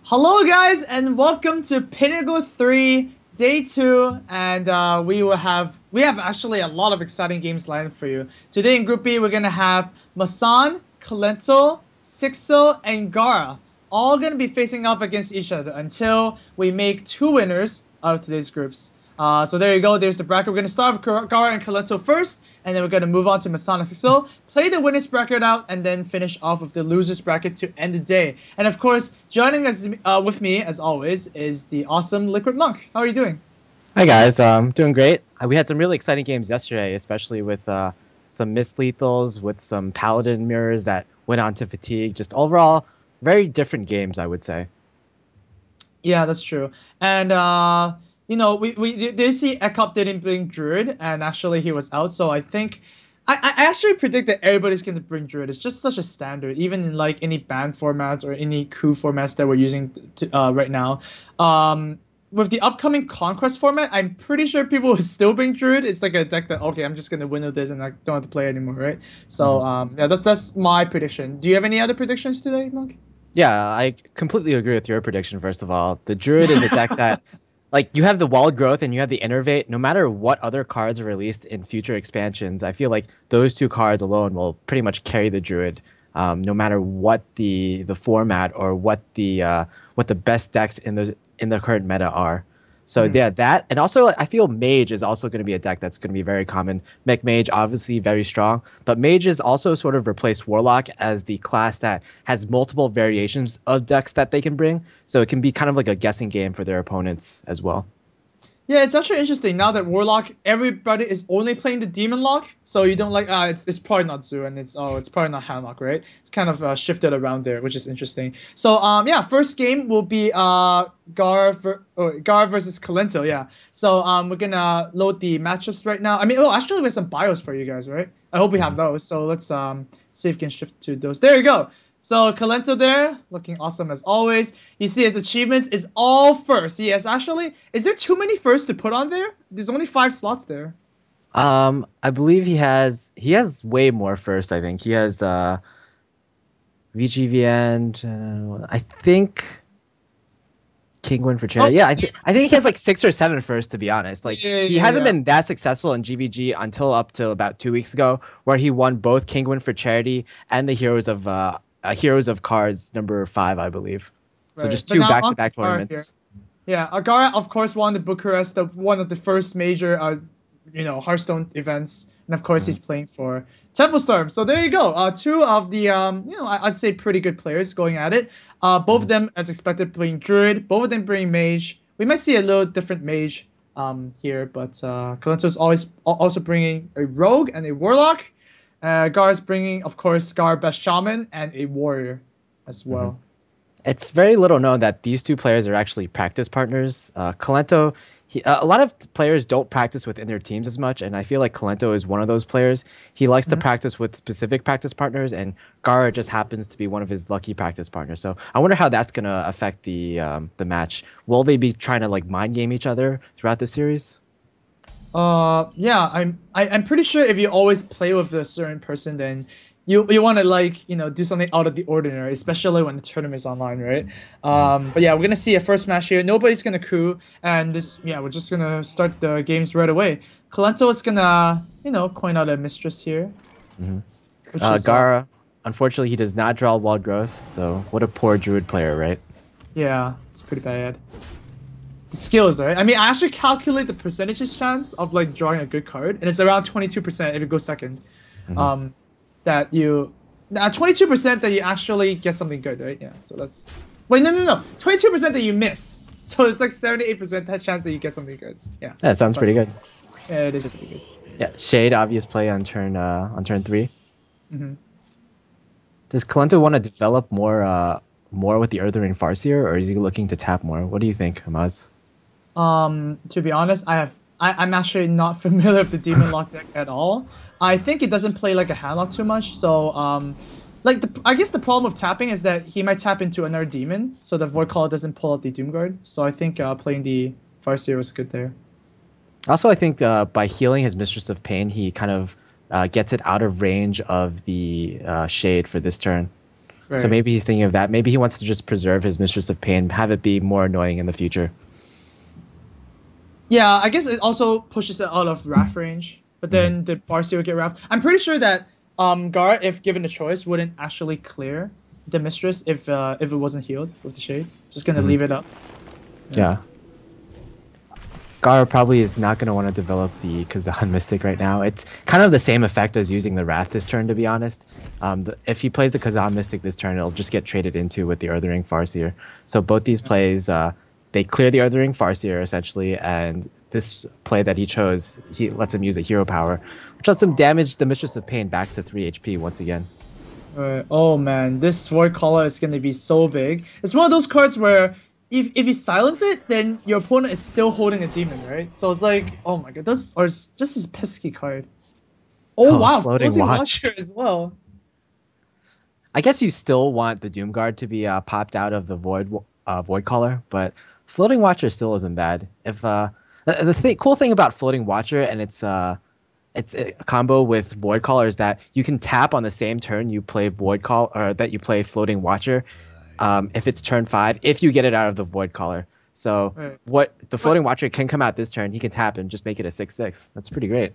Hello, guys, and welcome to Pinnacle 3 Day 2. And we have actually a lot of exciting games lined for you. Today in Group B, we're gonna have Masan, Kolento, Sixo, and Gaara all gonna be facing off against each other until we make two winners out of today's groups. So there you go. There's the bracket. We're gonna start with Gaara and Kolento first, and then we're gonna move on to Masan and Sixo, play the winners bracket out, and then finish off with the losers bracket to end the day. And of course, joining us with me as always is the awesome Liquid Monk. How are you doing? Hi guys, doing great. We had some really exciting games yesterday, especially with some missed lethals, with some paladin mirrors that went on to fatigue. Just overall, very different games, I would say. Yeah, that's true. And we did see Ekop didn't bring Druid, and actually he was out. So I think I actually predict that everybody's gonna bring Druid. It's just such a standard, even in like any band formats or any coup formats that we're using right now. With the upcoming Conquest format, I'm pretty sure people will still bring Druid. It's like a deck that, okay, I'm just gonna win with this and I don't have to play anymore, right? So yeah, that's my prediction. Do you have any other predictions today, Monk? Yeah, I completely agree with your prediction, first of all. The Druid is a deck that, like, you have the Wild Growth and you have the Innervate. No matter what other cards are released in future expansions, I feel like those two cards alone will pretty much carry the Druid, no matter what the format or what the best decks in the current meta are. So yeah, that, and also I feel Mage is also going to be a deck that's going to be very common. Mech Mage obviously very strong, but Mage is also sort of replaced Warlock as the class that has multiple variations of decks that they can bring. So it can be kind of like a guessing game for their opponents as well. Yeah, it's actually interesting now that Warlock, everybody is only playing the Demon Lock, so you don't like it's probably not Zoo and it's probably not Handlock, right? It's kind of shifted around there, which is interesting. So yeah, first game will be Gaara versus Kolento, yeah. So we're gonna load the matchups right now. I mean, actually we have some bios for you guys, right? I hope we have those. So let's see if we can shift to those. There you go. So Kolento there, looking awesome as always. You see his achievements is all first. Yes, actually, is there too many firsts to put on there? There's only 5 slots there. I believe he has way more first, I think. He has VGVN, I think King Win for Oh, Charity. Yeah, I think he has like 6 or 7 first, to be honest. Like yeah, he yeah, hasn't yeah. been that successful in GVG until up till about 2 weeks ago, where he won both King Win for Charity and the Heroes of Cards #5, I believe. So Right. just But two now on to back-to-back Agara here. tournaments. Yeah, Agara of course won the Bucharest, one of the first major Hearthstone events, and of course Mhm. he's playing for Temple Storm. So there you go. Two of the I'd say pretty good players going at it. Both of Mhm. them as expected playing Druid. Both of them bringing Mage. We might see a little different Mage here, but Kalento's always also bringing a Rogue and a Warlock. Gar's bringing, of course, Gar Best Shaman and a Warrior as Mhm. well. It's very little known that these two players are actually practice partners. Kolento, a lot of players don't practice within their teams as much, and I feel like Kolento is one of those players. He likes to Mhm. practice with specific practice partners, and Gaara just happens to be one of his lucky practice partners. So I wonder how that's gonna affect the match. Will they be trying to like mind game each other throughout the series? Yeah, I'm pretty sure if you always play with a certain person, then you want to like do something out of the ordinary, especially when the tournament is online, right? Mhm. But yeah, we're gonna see a first match here. Nobody's gonna coup, and this yeah, we're just gonna start the games right away. Kolento is gonna coin out a mistress here, Mhm. which is Gaara, unfortunately, he does not draw wild growth. So what a poor druid player, right? yeah, it's pretty bad. The skills, right? I mean, I actually calculate the percentages chance of like drawing a good card, and it's around 22% if it goes second. Mhm. Um, that you 22% that you actually get something good, right? Yeah. So that's no. 22% that you miss. So it's like 78% that chance that you get something good. Yeah. That sounds But pretty good. yeah, it is So, pretty good. yeah, Shade obvious play on turn 3. hmm Does Kolento want to develop more with the Earthring Farseer, or is he looking to tap more? What do you think, Hamaz? To be honest, I'm actually not familiar with the Demon Lock deck at all. I think it doesn't play like a handlock too much. So like I guess the problem with tapping is that he might tap into another demon, so the Void Caller doesn't pull out the Doomguard. So I think playing the Farseer was good there. Also, I think by healing his Mistress of Pain, he kind of gets it out of range of the Shade for this turn. So Right. maybe he's thinking of that. Maybe he wants to just preserve his Mistress of Pain, have it be more annoying in the future. Yeah, I guess it also pushes it out of Wrath range. But Mhm. then the Farseer would get Wrath. I'm pretty sure that Gaara, if given a choice, wouldn't actually clear the Mistress if it wasn't healed with the Shade. Just gonna Mhm. leave it up. Yeah. Gaara probably is not going to want to develop the Kazan Mystic right now. It's kind of the same effect as using the Wrath this turn, to be honest. If he plays the Kazan Mystic this turn, it'll just get traded into with the Earthring Farseer. So both these plays, they clear the Earthring Farseer, essentially, and this play that he chose, he lets him use a hero power, which lets him damage the Mistress of Pain back to 3 HP once again. Alright. Oh man, this Void Caller is gonna be so big. It's one of those cards where if you silence it, then your opponent is still holding a demon, right? So it's like, oh my god, this or it's just this pesky card. Oh Oh, wow, Floating Floating Watch. Watcher as well. I guess you still want the Doomguard to be popped out of the Void Caller, but Floating Watcher still isn't bad. If cool thing about Floating Watcher and it's a combo with Void Caller is that you can tap on the same turn you play Void Call or that you play Floating Watcher, if it's turn 5, if you get it out of the Void Caller. So Right. what the But Floating Watcher can come out this turn, he can tap and just make it a 6/6. That's pretty great.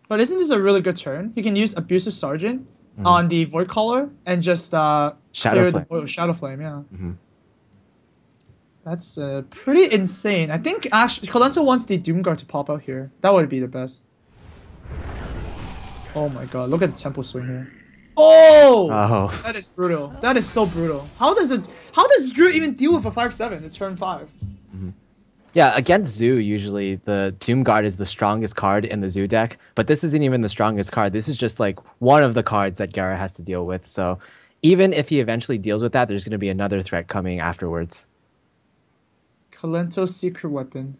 but isn't this a really good turn? He can use Abusive Sergeant Mhm. on the Void Caller and just Shadow clear the Flame. Void with Shadow Flame, yeah. Mhm. That's pretty insane. I think actually Kolento wants the Doomguard to pop out here. That would be the best. Oh my god, look at the tempo swing here. Oh! Oh. That is brutal. That is so brutal. How does Drew even deal with a 5/7 at turn 5? Yeah, against Zoo, usually the Doomguard is the strongest card in the Zoo deck, but this isn't even the strongest card. This is just like one of the cards that Gaara has to deal with. So even if he eventually deals with that, there's going to be another threat coming afterwards. Kolento's secret weapon.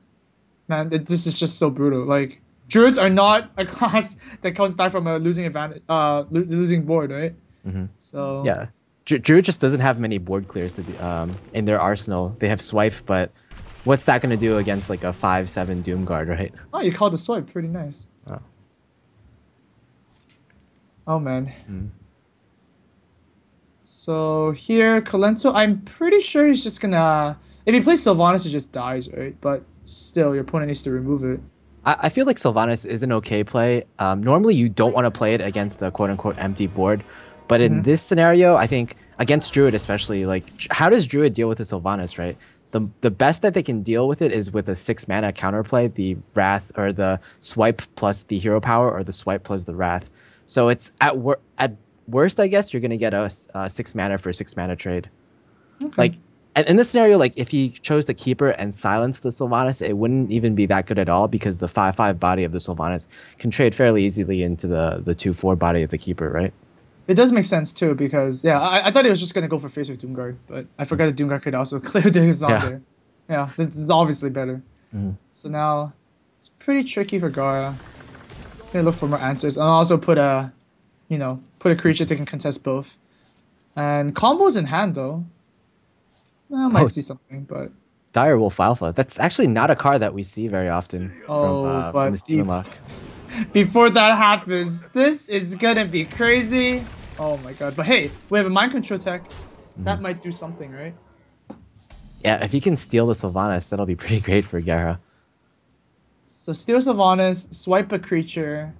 Man, this is just so brutal. Like, Druids are not a class that comes back from a losing advantage, losing board, right? Hmm. So Yeah. Druid just doesn't have many board clears in their arsenal. They have Swipe, but what's that going to do against like a 5/7 Doomguard, right? Oh, you called the swipe. Pretty nice. Oh. Oh, man. Mm. So here, Kolento, I'm pretty sure he's just gonna... If he plays Sylvanas, it just dies, right? But still, your opponent needs to remove it. I feel like Sylvanas is an okay play. Normally, you don't want to play it against the quote-unquote empty board. But in this scenario, I think against Druid especially, like, how does Druid deal with the Sylvanas, right? The best that they can deal with it is with a 6-mana counterplay, the Wrath or the Swipe plus the Hero Power or the Swipe plus the Wrath. So it's at worst, I guess, you're going to get a 6-mana for 6-mana trade. Okay. Like, and in this scenario, like if he chose the Keeper and silence the Sylvanas, it wouldn't even be that good at all because the 5/5 body of the Sylvanas can trade fairly easily into the 2/4 body of the Keeper, right? It does make sense too because yeah, I thought he was just gonna go for face with Doomguard, but I forgot that Doomguard could also clear the Xander. Yeah, it's obviously better. Mhm. So now it's pretty tricky for Gaara. Gonna look for more answers and also put a creature that can contest both. And combos in hand though. I might Oh. see something, but Direwolf Alpha. That's actually not a card that we see very often but from the Steven Lock. before that happens, this is gonna be crazy. Oh my god! But hey, we have a mind control tech. That might do something, right? Yeah, if he can steal the Sylvanas, that'll be pretty great for Gaara. So steal Sylvanas, swipe a creature.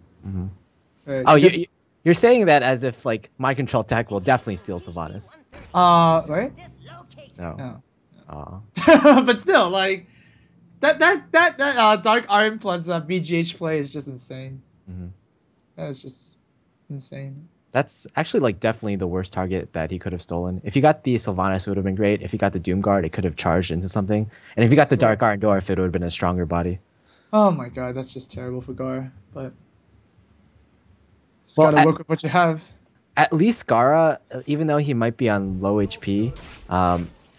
Right, Oh, because- you're saying that as if like Mind Control Tech will definitely steal Sylvanas. right? No. No. Aw. But still, like that Dark Iron plus BGH play is just insane. That is just insane. That's actually like definitely the worst target that he could have stolen. If you got the Sylvanas, it would have been great. If you got the Doomguard, it could have charged into something. And if you got the Dark Iron Dwarf, it would have been a stronger body. Oh my god, that's just terrible for Gaara. But just Well, gotta work with what you have. At least Gaara, even though he might be on low HP,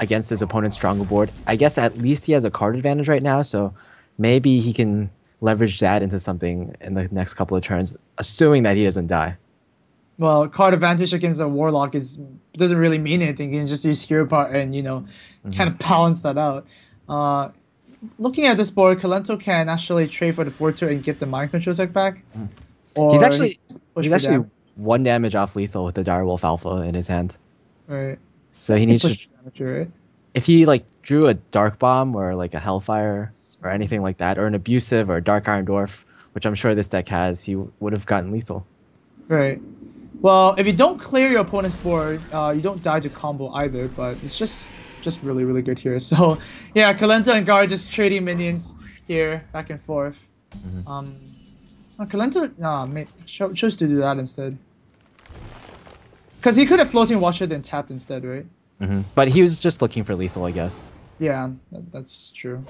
against his opponent's stronger board, I guess at least he has a card advantage right now, so maybe he can leverage that into something in the next couple of turns, assuming that he doesn't die. Well, card advantage against a warlock doesn't really mean anything. You can just use hero power and kind of balance that out. Looking at this board, Kolento can actually trade for the 4/2 and get the mind control tech back. Or He's actually push he's for actually damage. 1 damage off lethal with the Direwolf Alpha in his hand. Right. So he He needs to. pushed damage, right? If he like drew a dark bomb or like a hellfire or anything like that, or an abusive or a dark iron dwarf, which I'm sure this deck has, he would have gotten lethal. Right. Well, if you don't clear your opponent's board, you don't die to combo either, but it's just really, really good here. So, yeah, Kolento and Gaara just trading minions here, back and forth. Um, Kolento chose to do that instead. Because he could have Floating Watcher then tapped instead, right? But he was just looking for lethal, I guess. Yeah, that's true.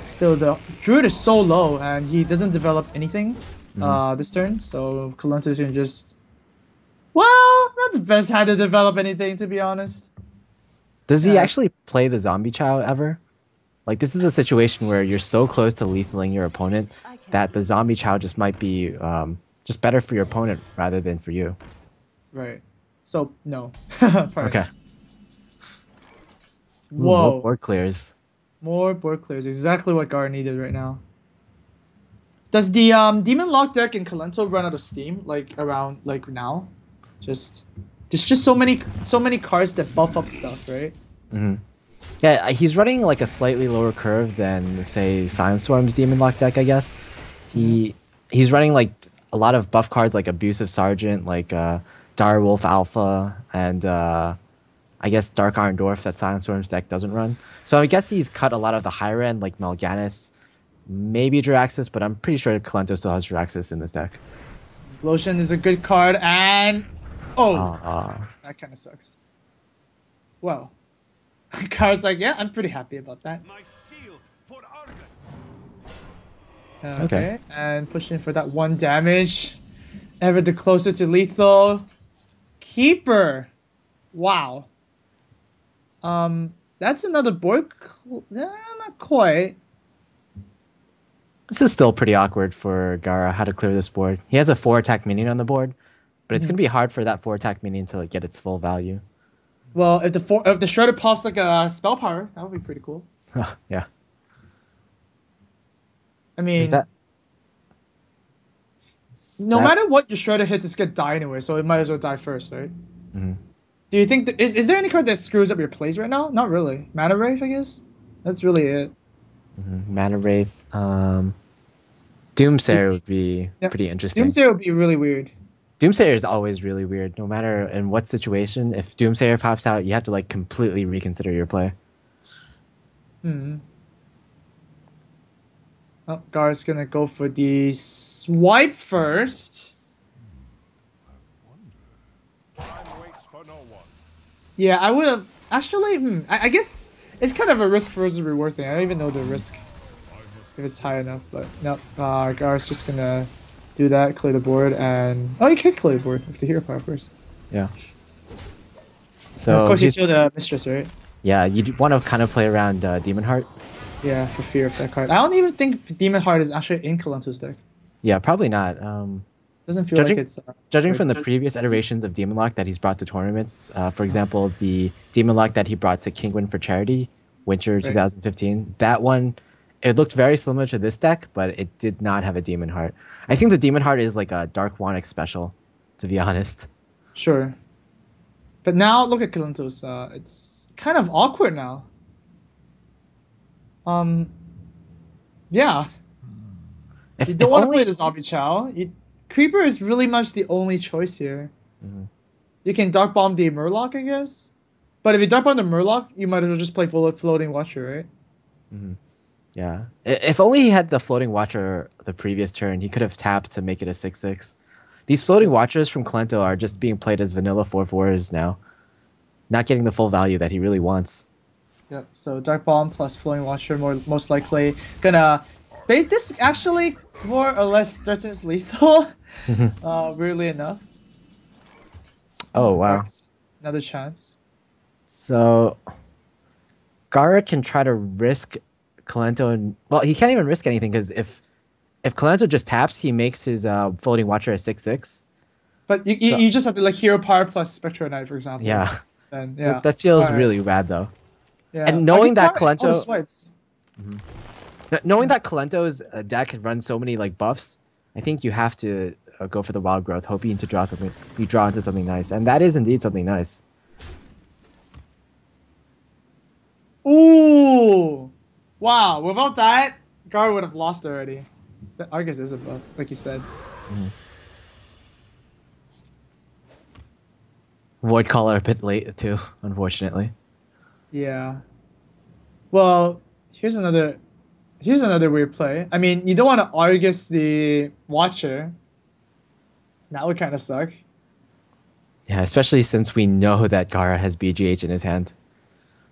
Still, the Druid is so low, and he doesn't develop anything this turn, so Kolento can just... Well, not the best hand to develop anything, to be honest. Does he actually play the zombie chow ever? Like, this is a situation where you're so close to lethaling your opponent that the zombie chow just might be just better for your opponent rather than for you. Right. So, no. Okay. Whoa. More board clears. More board clears. Exactly what Gaara needed right now. Does the Demon Lock deck in Kolento run out of steam, like, around, like, now? There's just so many cards that buff up stuff, right? Yeah, he's running like a slightly lower curve than say Sandstorm's Demon Lock deck, I guess. He's running like a lot of buff cards like Abusive Sergeant, like Dire Wolf Alpha, and I guess Dark Iron Dwarf that Sandstorm's deck doesn't run. So I guess he's cut a lot of the higher end like Mal'Ganis, maybe Jiraxxus, but I'm pretty sure Kolento still has Jiraxxus in this deck. Lotion is a good card, and that kind of sucks. Well, Gaara's like, yeah, I'm pretty happy about that. Okay, and pushing for that 1 damage. Ever the closer to lethal. Keeper. Wow. That's another board. Not quite. This is still pretty awkward for Gaara, how to clear this board. He has a 4-attack minion on the board, but it's going to be hard for that 4-attack minion to like, get its full value. Well, if the Shredder pops like a spell power, that would be pretty cool. Yeah. I mean, no matter what your Shredder hits, it's gonna die anyway, so it might as well die first, right? Do you think is there any card that screws up your plays right now? Not really. Mana Wraith, I guess. That's really it. Mana Wraith. Doomsayer would be pretty interesting. Doomsayer would be really weird. Doomsayer is always really weird, no matter in what situation. If Doomsayer pops out, you have to like completely reconsider your play. Oh, Gaara's gonna go for the swipe first. Yeah, I would have actually. I guess it's kind of a risk versus reward thing. I don't even know the risk if it's high enough, but no. Gaara's just gonna do that, clear the board, and you can clear the board with the hero power first. Yeah. So and of course, you kill the mistress, right? Yeah, you want to kind of play around Demon Heart. Yeah, for fear of that card. I don't even think Demon Heart is actually in Kolento's deck. Yeah, probably not. Doesn't feel like it's... judging from the previous iterations of Demon Lock that he's brought to tournaments, for example, the Demon Lock that he brought to Kingwin for Charity, Winter 2015, that one, it looked very similar to this deck, but it did not have a Demon Heart. I think the Demon Heart is like a Dark Wanic special, to be honest. Sure. But now, look at Kolento's. It's kind of awkward now. Yeah. You don't want to play the Zombie Chow. Creeper is really much the only choice here. You can Dark Bomb the Murloc, I guess. But if you Dark Bomb the Murloc, you might as well just play Floating Watcher, right? Yeah. If only he had the Floating Watcher the previous turn, he could have tapped to make it a 6/6. These Floating Watchers from Kolento are just being played as vanilla 4/4s now. Not getting the full value that he really wants. Yep, so Dark Bomb plus Floating Watcher most likely gonna base this actually more or less threatens lethal. Weirdly enough. Oh wow. Another chance. So Gaara can try to risk Kolento and well, he can't even risk anything because if Kolento just taps, he makes his Floating Watcher a 6/6. But you just have to like Hero Power plus Spectral Knight, for example. Yeah. And So that feels really bad though. Yeah. And knowing that Kolento, swipes. knowing that Kolento's deck can run so many like buffs, I think you have to go for the Wild Growth, hoping to draw something. You draw into something nice, and that is indeed something nice. Wow, without that, Gaara would have lost already. The Argus is a buff, like you said. Void Caller a bit late too, unfortunately. Yeah. Well, here's another weird play. I mean, you don't want to Argus the Watcher. That would kind of suck. Yeah, especially since we know that Gaara has BGH in his hand.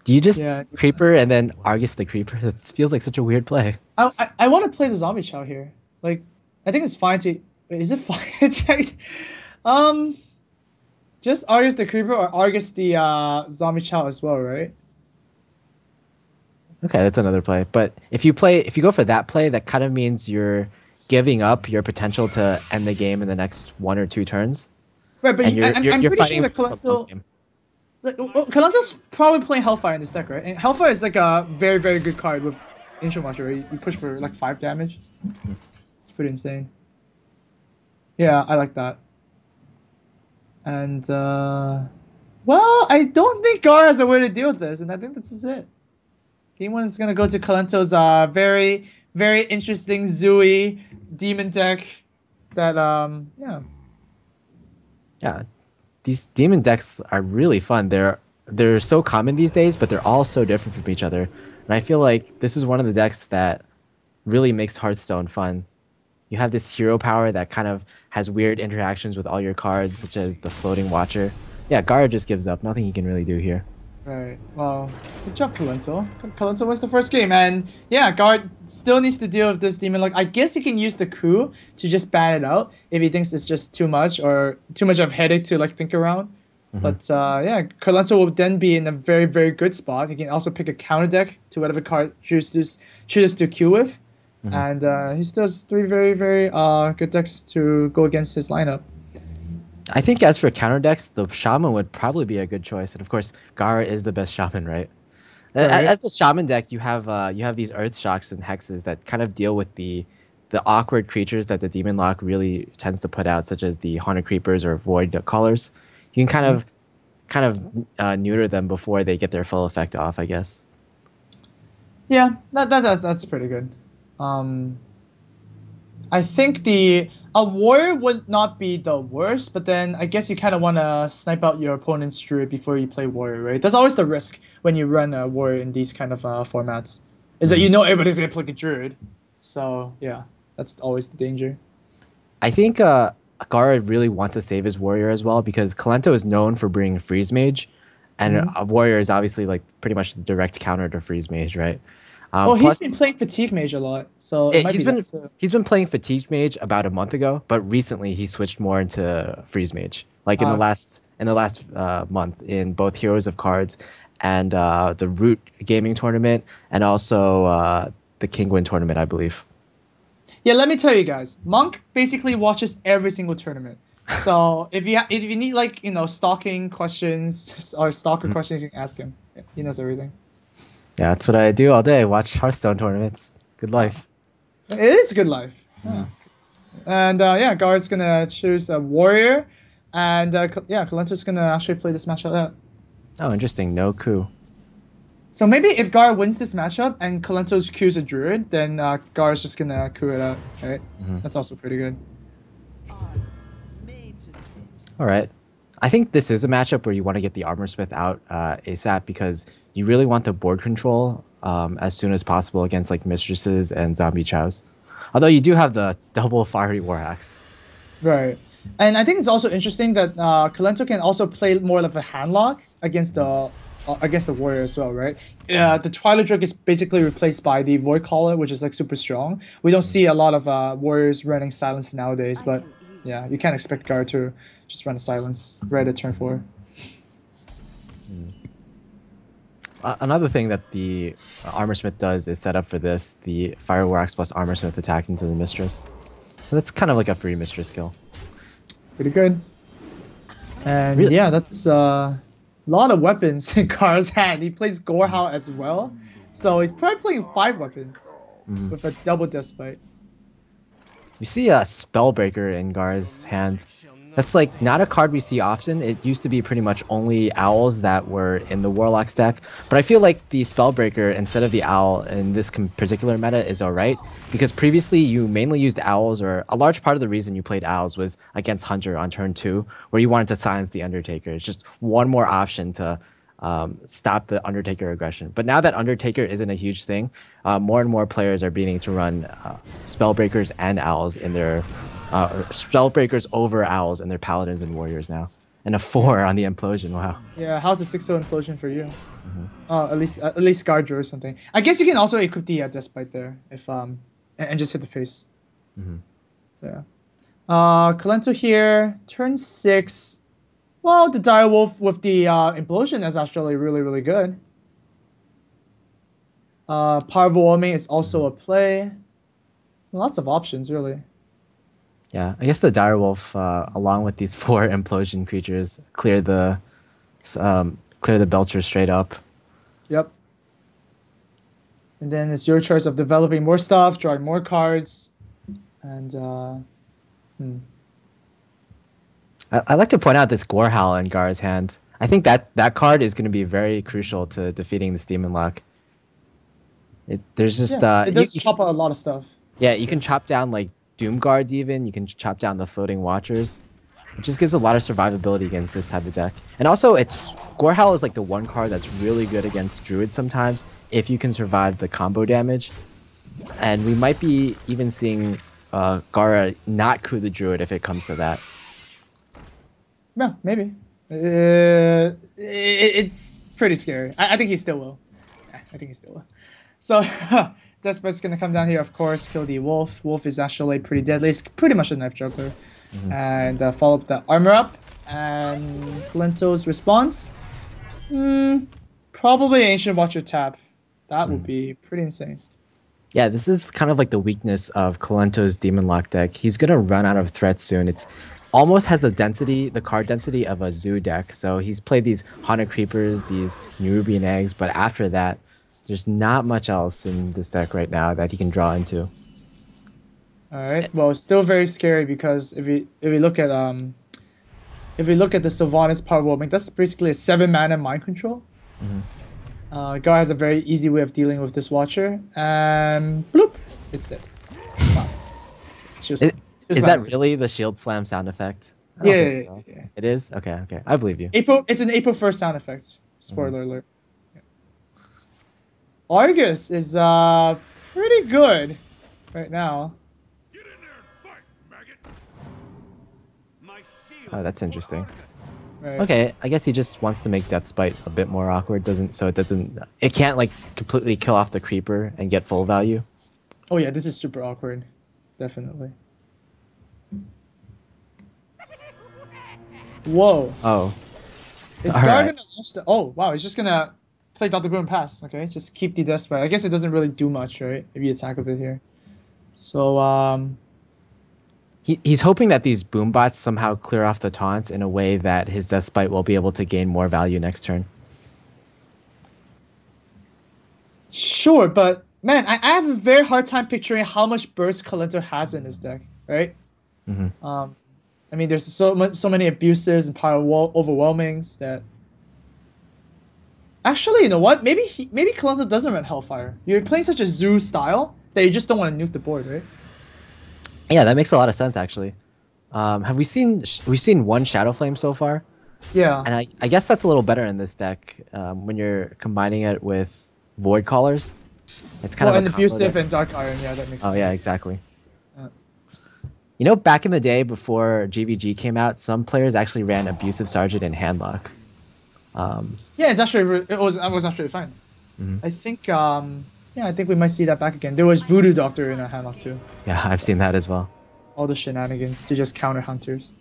Do you just Yeah. Creeper and then Argus the Creeper? That feels like such a weird play. I want to play the Zombie Chow here. Like, I think it's fine to. Wait, is it fine? It's like, um, just Argus the Creeper or Argus the Zombie Chow as well, right? Okay, that's another play. But if you go for that play, that kind of means you're giving up your potential to end the game in the next 1 or 2 turns, Right, but and I'm you're pretty sure fighting that from Kolento, game. like, well, Kolento's probably playing Hellfire in this deck, right? And Hellfire is like a very, very good card with Ancient Watcher, right? You push for like 5 damage. It's pretty insane. Yeah, I like that. And well, I don't think Gar has a way to deal with this, and I think this is it. Game 1 is gonna go to Kolento's very, very interesting Zooey demon deck. That yeah. Yeah, these demon decks are really fun. They're so common these days, but they're all so different from each other. And I feel like this is one of the decks that really makes Hearthstone fun. You have this hero power that kind of has weird interactions with all your cards, such as the Floating Watcher. Yeah, Gaara just gives up. Nothing he can really do here. Right. Well, good job, Kolento. Kolento wins the first game, and yeah, Guard still needs to deal with this demon. Like, I guess he can use the coup to just ban it out if he thinks it's just too much or too much of a headache to like think around. But yeah, Kolento will then be in a very, very good spot. He can also pick a counter deck to whatever card chooses to queue with, and he still has 3 very, very good decks to go against his lineup. I think as for counter decks, the Shaman would probably be a good choice. And of course, Gaara is the best Shaman, right? Right. As the Shaman deck, you have these Earth Shocks and Hexes that kind of deal with the awkward creatures that the Demon Lock really tends to put out, such as the Haunted Creepers or Void Callers. You can kind of neuter them before they get their full effect off, I guess. Yeah, that's pretty good. I think a warrior would not be the worst, but then I guess you kind of want to snipe out your opponent's druid before you play warrior, right? That's always the risk when you run a warrior in these kind of formats, is that you know everybody's gonna play a druid. So yeah, that's always the danger. I think Gaara really wants to save his warrior as well because Kolento is known for bringing Freeze Mage, and a warrior is obviously like pretty much the direct counter to Freeze Mage, right? Well, Plus, he's been playing fatigue mage a lot, so it might he's be been that too. he's been playing Fatigue Mage about a month ago, but recently he switched more into Freeze Mage, like in the last month in both Heroes of Cards and the Root Gaming tournament, and also the Kingwin tournament, I believe. Yeah, let me tell you guys, Monk basically watches every single tournament. So if you need like stalking questions or stalker questions, you can ask him. Yeah, he knows everything. Yeah, that's what I do all day. Watch Hearthstone tournaments. Good life. It is a good life. Yeah. And yeah, Gar's gonna choose a warrior, and yeah, Kolento's gonna actually play this matchup out. Oh, interesting. No coup. So maybe if Gar wins this matchup and Kolento's queues a druid, then Gar's just gonna coup it out, right? That's also pretty good. All right. I think this is a matchup where you want to get the Armor Smith out ASAP because you really want the board control as soon as possible against like Mistresses and Zombie Chows. Although you do have the double Fiery War Axe. Right. And I think it's also interesting that Kolento can also play more of a handlock against the warrior as well, right? Yeah, the Twilight Drake is basically replaced by the Void Caller, which is like super strong. We don't see a lot of warriors running silence nowadays, but yeah, you can't expect Gar to just run a silence right at turn 4. Another thing that the Armor Smith does is set up for this, the Fire War Axe plus Armor Smith attack into the Mistress. So that's kind of like a free Mistress skill. Pretty good. And Really? yeah, that's a lot of weapons in Gar's hand. He plays Gorehowl as well. So he's probably playing 5 weapons with a double Despite. You see a Spellbreaker in Gar's hand. That's like not a card we see often. It used to be pretty much only owls that were in the Warlock's deck. But I feel like the Spellbreaker instead of the owl in this particular meta is alright. Because previously you mainly used owls, or a large part of the reason you played owls was against Hunter on turn 2, where you wanted to silence the Undertaker. It's just one more option to stop the Undertaker aggression. But now that Undertaker isn't a huge thing, more and more players are beginning to run Spellbreakers and owls in their or Spellbreakers over owls in their paladins and warriors now, and a 4 on the implosion. Wow. Yeah, how's the 6-0 implosion for you? At least guard or something. I guess you can also equip the Despite there if and just hit the face. So, yeah. Kolento here, turn 6. Well, the Direwolf with the implosion is actually really good. Power Overwhelming is also a play. Lots of options, really. Yeah, I guess the Direwolf, along with these 4 implosion creatures, clear the Belcher straight up. Yep. And then it's your choice of developing more stuff, drawing more cards, and I like to point out this Gorehowl in Gaara's hand. I think that card is going to be very crucial to defeating this Demon Lock. There's just it does chop out a lot of stuff. Yeah, you can chop down like Doom Guards even. You can chop down the Floating Watchers. It just gives a lot of survivability against this type of deck. And also, Gorehowl is like the one card that's really good against Druids sometimes if you can survive the combo damage. And we might be even seeing Gaara not coup the Druid if it comes to that. Yeah, maybe. It's pretty scary. I think he still will. I think he still will. So, Despot's gonna come down here, of course, kill the Wolf. Wolf is actually pretty deadly. It's pretty much a knife juggler. And follow up the armor up. And Kolento's response? Probably Ancient Watcher tap. That would be pretty insane. Yeah, this is kind of like the weakness of Kolento's Demon Lock deck. He's gonna run out of threats soon. It's almost has the card density of a zoo deck. So he's played these Haunted Creepers, these Nerubian Eggs, but after that, there's not much else in this deck right now that he can draw into. All right. Well, it's still very scary because if we look at the Sylvanas Power Warming, that's basically a 7-mana mind control. Gaara has a very easy way of dealing with this Watcher, and bloop, it's dead. Wow. Is that really the Shield Slam sound effect? Yeah. It is? Okay, I believe you. It's an April 1st sound effect. Spoiler alert. Yeah. Argus is pretty good right now. Oh, that's interesting. Right. Okay, I guess he just wants to make Deathspite a bit more awkward. It can't like completely kill off the creeper and get full value. Oh yeah, this is super awkward. Definitely. Whoa. Oh. Is Gaara gonna launch the... Oh, wow, he's just gonna play Dr. Boom pass. Okay, just keep the Deathspite. I guess it doesn't really do much, right? If you attack with it here. So, He's hoping that these Boombots somehow clear off the taunts in a way that his Deathspite will be able to gain more value next turn. Sure, but man, I have a very hard time picturing how much burst Kolento has in his deck, right? I mean, there's so many abusives and power overwhelmings that... Actually, you know what? Maybe Kolento doesn't run Hellfire. You're playing such a zoo style that you just don't want to nuke the board, right? Yeah, that makes a lot of sense actually. We've seen one Shadow Flame so far? Yeah. And I guess that's a little better in this deck when you're combining it with Void Callers. It's kind of an abusive and Dark Iron. Yeah, that makes sense. Oh yeah, exactly. You know, back in the day before GVG came out, some players actually ran Abusive Sergeant and Handlock. Yeah, it was actually fine. I think I think we might see that back again. There was Voodoo Doctor in a Handlock too. Yeah, I've seen that as well. All the shenanigans to just counter Hunters.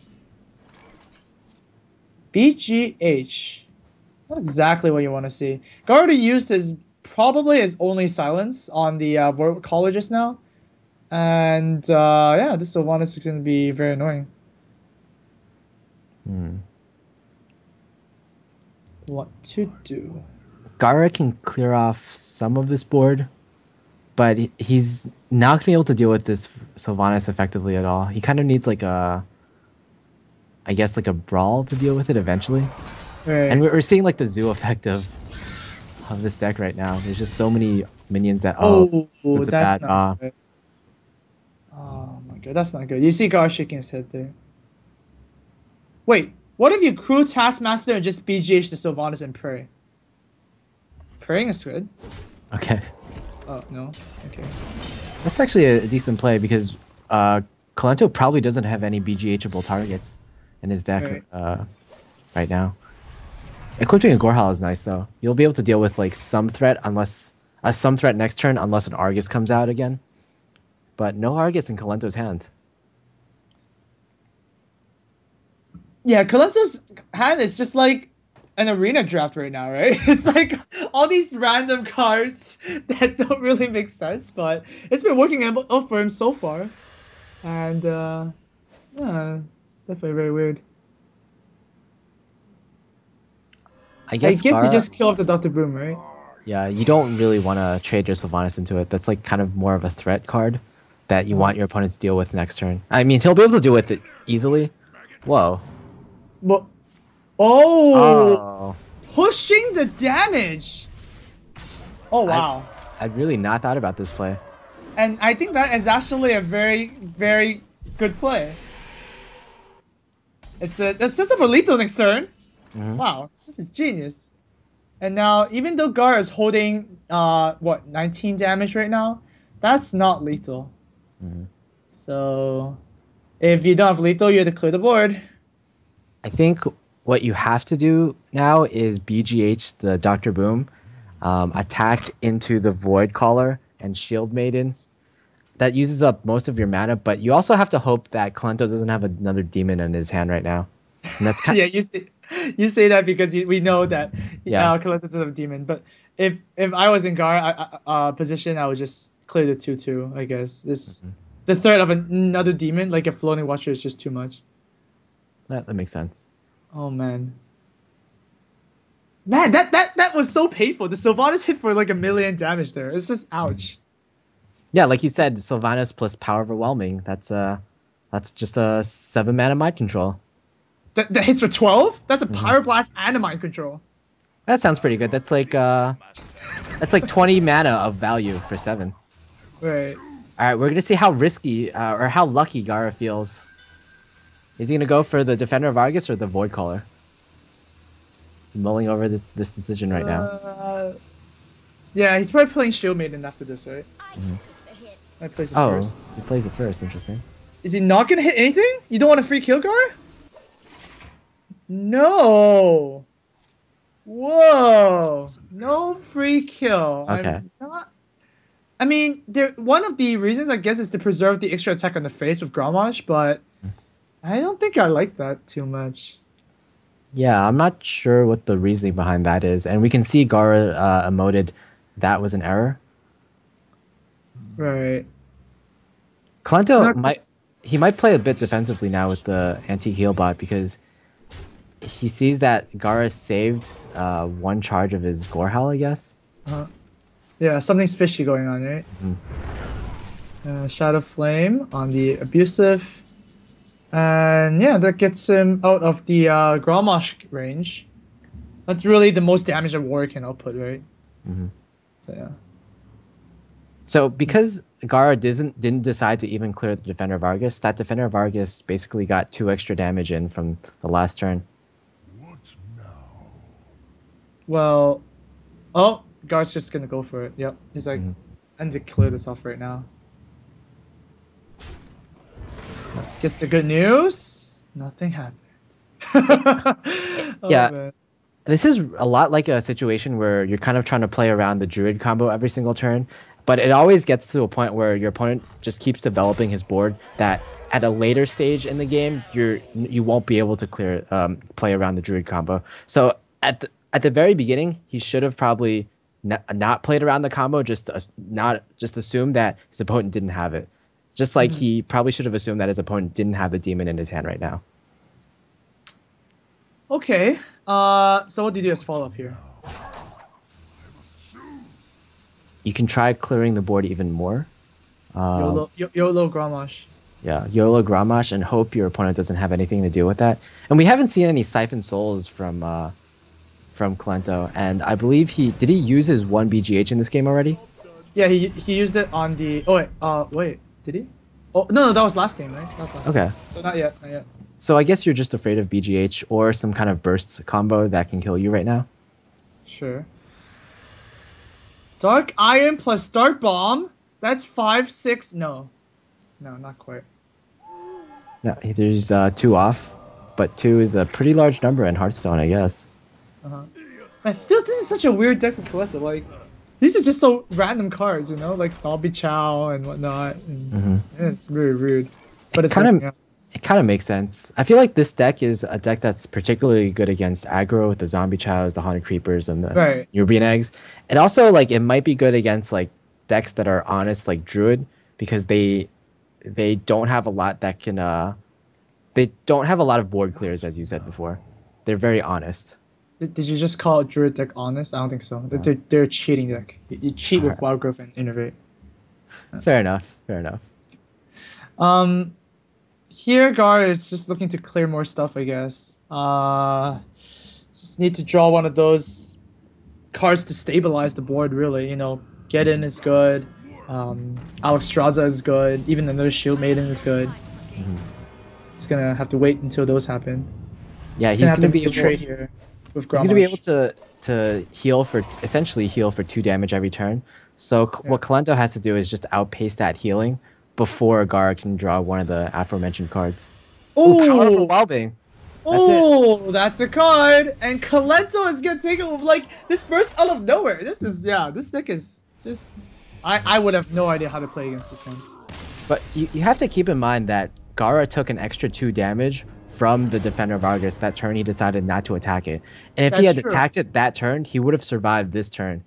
BGH. Not exactly what you want to see. Gaara used probably his only silence on the Void Caller just now. And yeah, this Sylvanas is going to be very annoying. What to do? Gaara can clear off some of this board, but he's not going to be able to deal with this Sylvanas effectively at all. He kind of needs like a I guess like a brawl to deal with it eventually. Right. And we're seeing like the zoo effect of this deck right now. There's just so many minions that Oh, that's a that's bad not good. Oh my god, that's not good. You see Gar shaking his head there. Wait, what if you crew Taskmaster and just BGH the Sylvanas and pray? Praying is good. Okay. Oh, no? Okay. That's actually a decent play because Kolento probably doesn't have any BGHable targets in his deck Right. right now. Equipping a Gorehal is nice though. You'll be able to deal with like some threat some threat next turn unless an Argus comes out again. But no Argus in Kolento's hand. Yeah, Colento's hand is just like an arena draft right now, right? It's like all these random cards that don't really make sense, but it's been working out for him so far. And yeah, it's definitely very weird. I I guess guess you Gaara, just kill off the Dr. Boom, right? yeah, you don't really want to trade your Sylvanas into it. That's like kind of more of a threat card that you want your opponent to deal with next turn. I mean, he'll be able to deal with it easily. Whoa. But oh, Oh. pushing the damage. Oh wow. I really not thought about this play. And I think that is actually a very, very good play. It's a system for lethal next turn. Wow, this is genius. And now, even though Gar is holding, what, 19 damage right now, that's not lethal. So, if you don't have lethal, you have to clear the board. I think what you have to do now is BGH the Dr. Boom, attack into the Void Caller and Shield Maiden. That uses up most of your mana, but you also have to hope that Kolento doesn't have another demon in his hand right now. And that's kind Yeah, you say that because we know that Yeah. Kolento doesn't have a demon. But if I was in Gar position, I would just clear the 2/2, I guess. The threat of another demon, like a floating watcher, is just too much. that makes sense. Oh man. Man, that was so painful. The Sylvanas hit for like 1,000,000 damage there. It's just ouch. Yeah, like you said, Sylvanas plus Power Overwhelming. That's just a 7 mana mind control. That hits for 12? That's a Pyro Blast and a mind control. That sounds pretty good. That's like 20 mana of value for 7. Right. All right, we're gonna see how risky or how lucky Gaara feels. Is he gonna go for the Defender of Argus or the Void Caller? He's mulling over this decision right now. Yeah, he's probably playing Shield Maiden after this, right? I plays it Oh, first. he plays it first. Interesting. Is he not gonna hit anything? You don't want a free kill, Gar? No. Whoa. No free kill. Okay. I mean, one of the reasons I guess is to preserve the extra attack on the face with Grommash, but I don't think I like that too much. Yeah, I'm not sure what the reasoning behind that is, and we can see Gaara emoted that was an error. Right. Kolento might play a bit defensively now with the anti-heal bot because he sees that Gaara saved one charge of his Gorehowl, I guess. Yeah, something's fishy going on, right? Shadow Flame on the Abusive. And yeah, that gets him out of the Grommash range. That's really the most damage that Warrior can output, right? So yeah. So because Gaara didn't decide to even clear the Defender of Argus, that Defender of Argus basically got 2 extra damage in from the last turn. Well, oh, Gar's just gonna go for it. Yep, he's like, I need to clear this off right now. Gets the good news. Nothing happened. Yeah. Man. This is a lot like a situation where you're kind of trying to play around the Druid combo every single turn, but it always gets to a point where your opponent just keeps developing his board that at a later stage in the game, you won't be able to play around the Druid combo. So at the very beginning, he should have probably not played around the combo, just assume that his opponent didn't have it. Just like he probably should have assumed that his opponent didn't have the demon in his hand right now. Okay. So what do you do as follow-up here? You can try clearing the board even more. YOLO Grommash. Yeah, YOLO Gramash and hope your opponent doesn't have anything to do with that. And we haven't seen any Siphon Souls from Kolento. And I believe he use his 1 BGH in this game already? Yeah, he used it on the. Oh wait, did he? Oh no, that was last game, right? That was last Okay. game. So not yet, not yet. So I guess you're just afraid of BGH or some kind of burst combo that can kill you right now. Sure. Dark Iron plus Dark Bomb. That's 5, 6. No, not quite. No, there's 2 off, but 2 is a pretty large number in Hearthstone, I guess. Man, still, this is such a weird deck from Kolento. Like, these are just so random cards, you know, like Zombie Chow and whatnot. And it's really weird. But it's kind of. It kind of makes sense. I feel like this deck is a deck that's particularly good against aggro with the Zombie Chows, the Haunted Creepers, and the European Eggs. And also, like, it might be good against like decks that are honest, like Druid, because they don't have a lot that can they don't have a lot of board clears, as you said before. They're very honest. Did you just call a Druid deck honest? I don't think so. They're a cheating deck. You cheat with Wild Growth and Innervate. Fair enough. Fair enough. Here, Gaara is just looking to clear more stuff, I guess. Just need to draw one of those cards to stabilize the board, really. You know, Get In is good. Alexstrasza is good. Even another Shield Maiden is good. He's gonna have to wait until those happen. Yeah, he's gonna be able trade here with Grommash. He's gonna be able to heal for essentially heal for 2 damage every turn. So what Kolento has to do is just outpace that healing before Gaara can draw one of the aforementioned cards. Oh, Power of Wellbeing. That's a card, and Kolento is gonna take it with like this burst out of nowhere. This deck is just. I would have no idea how to play against this one. But you have to keep in mind that Gaara took an extra 2 damage from the Defender of Argus that turn he decided not to attack it. And if he had attacked it that turn, he would have survived this turn.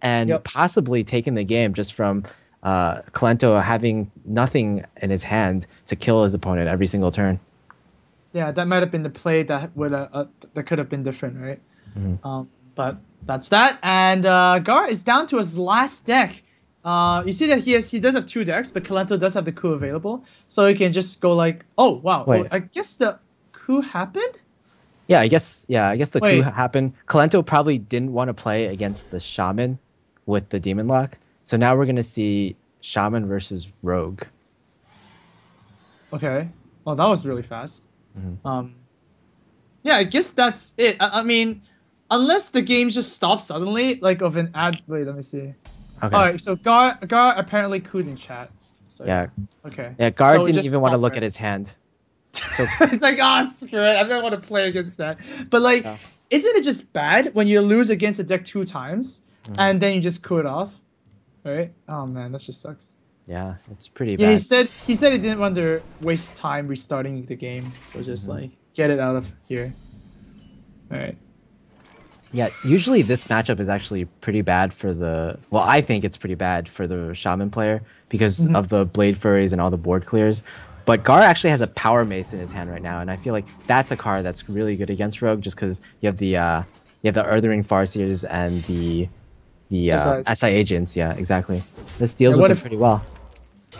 And possibly taken the game just from Kolento having nothing in his hand to kill his opponent every single turn. Yeah, that might have been the play that would that could have been different, right? But that's that. And Gaara is down to his last deck. You see that he does have 2 decks, but Kolento does have the coup available, so he can just go like, oh wow, I guess the coup happened. Yeah, I guess the coup happened. Kolento probably didn't want to play against the Shaman with the Demon Lock, so now we're gonna see Shaman versus Rogue. Okay, well that was really fast. Yeah, I guess that's it. I mean, unless the game just stops suddenly, like of an ad. Wait, let me see. Okay. All right, so Gaara apparently couldn't in chat. So, yeah. Okay. Yeah, Gaara didn't even want to look at his hand. So it's like, screw it. I don't want to play against that. But like, isn't it just bad when you lose against a deck 2 times and then you just coup it off, right? Oh man, that just sucks. Yeah, it's pretty bad. Yeah, he said he didn't want to waste time restarting the game, so just like get it out of here. All right. Yeah, usually this matchup is actually pretty bad for the... Well, I think it's pretty bad for the Shaman player because of the Blade Furries and all the board clears. But Gaara actually has a Power Mace in his hand right now, and I feel like that's a card that's really good against Rogue just because you have the Earthring Farseers and the SI Agents. Yeah, exactly. This deals with them pretty well.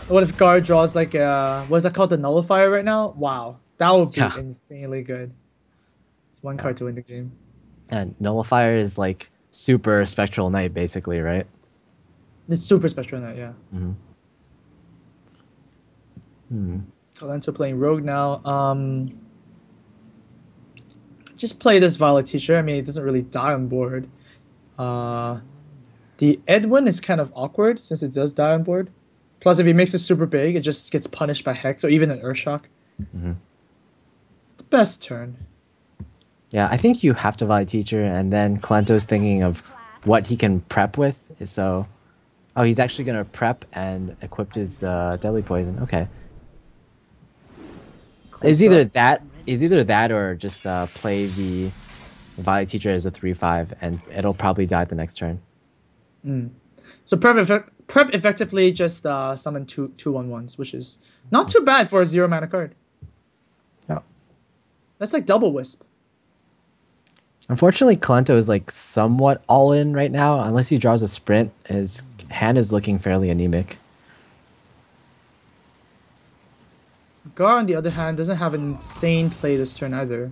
What if Gaara draws like what is that called, the Nullifier right now? Wow, that would be insanely good. It's 1 card to win the game. And Nullifier is like super Spectral Knight, basically, right? It's super Spectral Knight, yeah. Kolento playing Rogue now. Just play this Violet Teacher. I mean, it doesn't really die on board. The Edwin is kind of awkward since it does die on board. Plus, if he makes it super big, it just gets punished by Hex or even an Earthshock. The best turn. Yeah, I think you have to Violet Teacher, and then Kolento's thinking of what he can prep with. So, he's actually going to prep and equip his Deadly Poison. Okay. Cool. Is either that or just play the Violet Teacher as a 3/5, and it'll probably die the next turn. So prep effectively just summon 2/1/1s, which is not too bad for a 0 mana card. Oh. That's like double Wisp. Unfortunately, Kolento is like somewhat all in right now. Unless he draws a sprint, his hand is looking fairly anemic. Gar, on the other hand, doesn't have an insane play this turn either.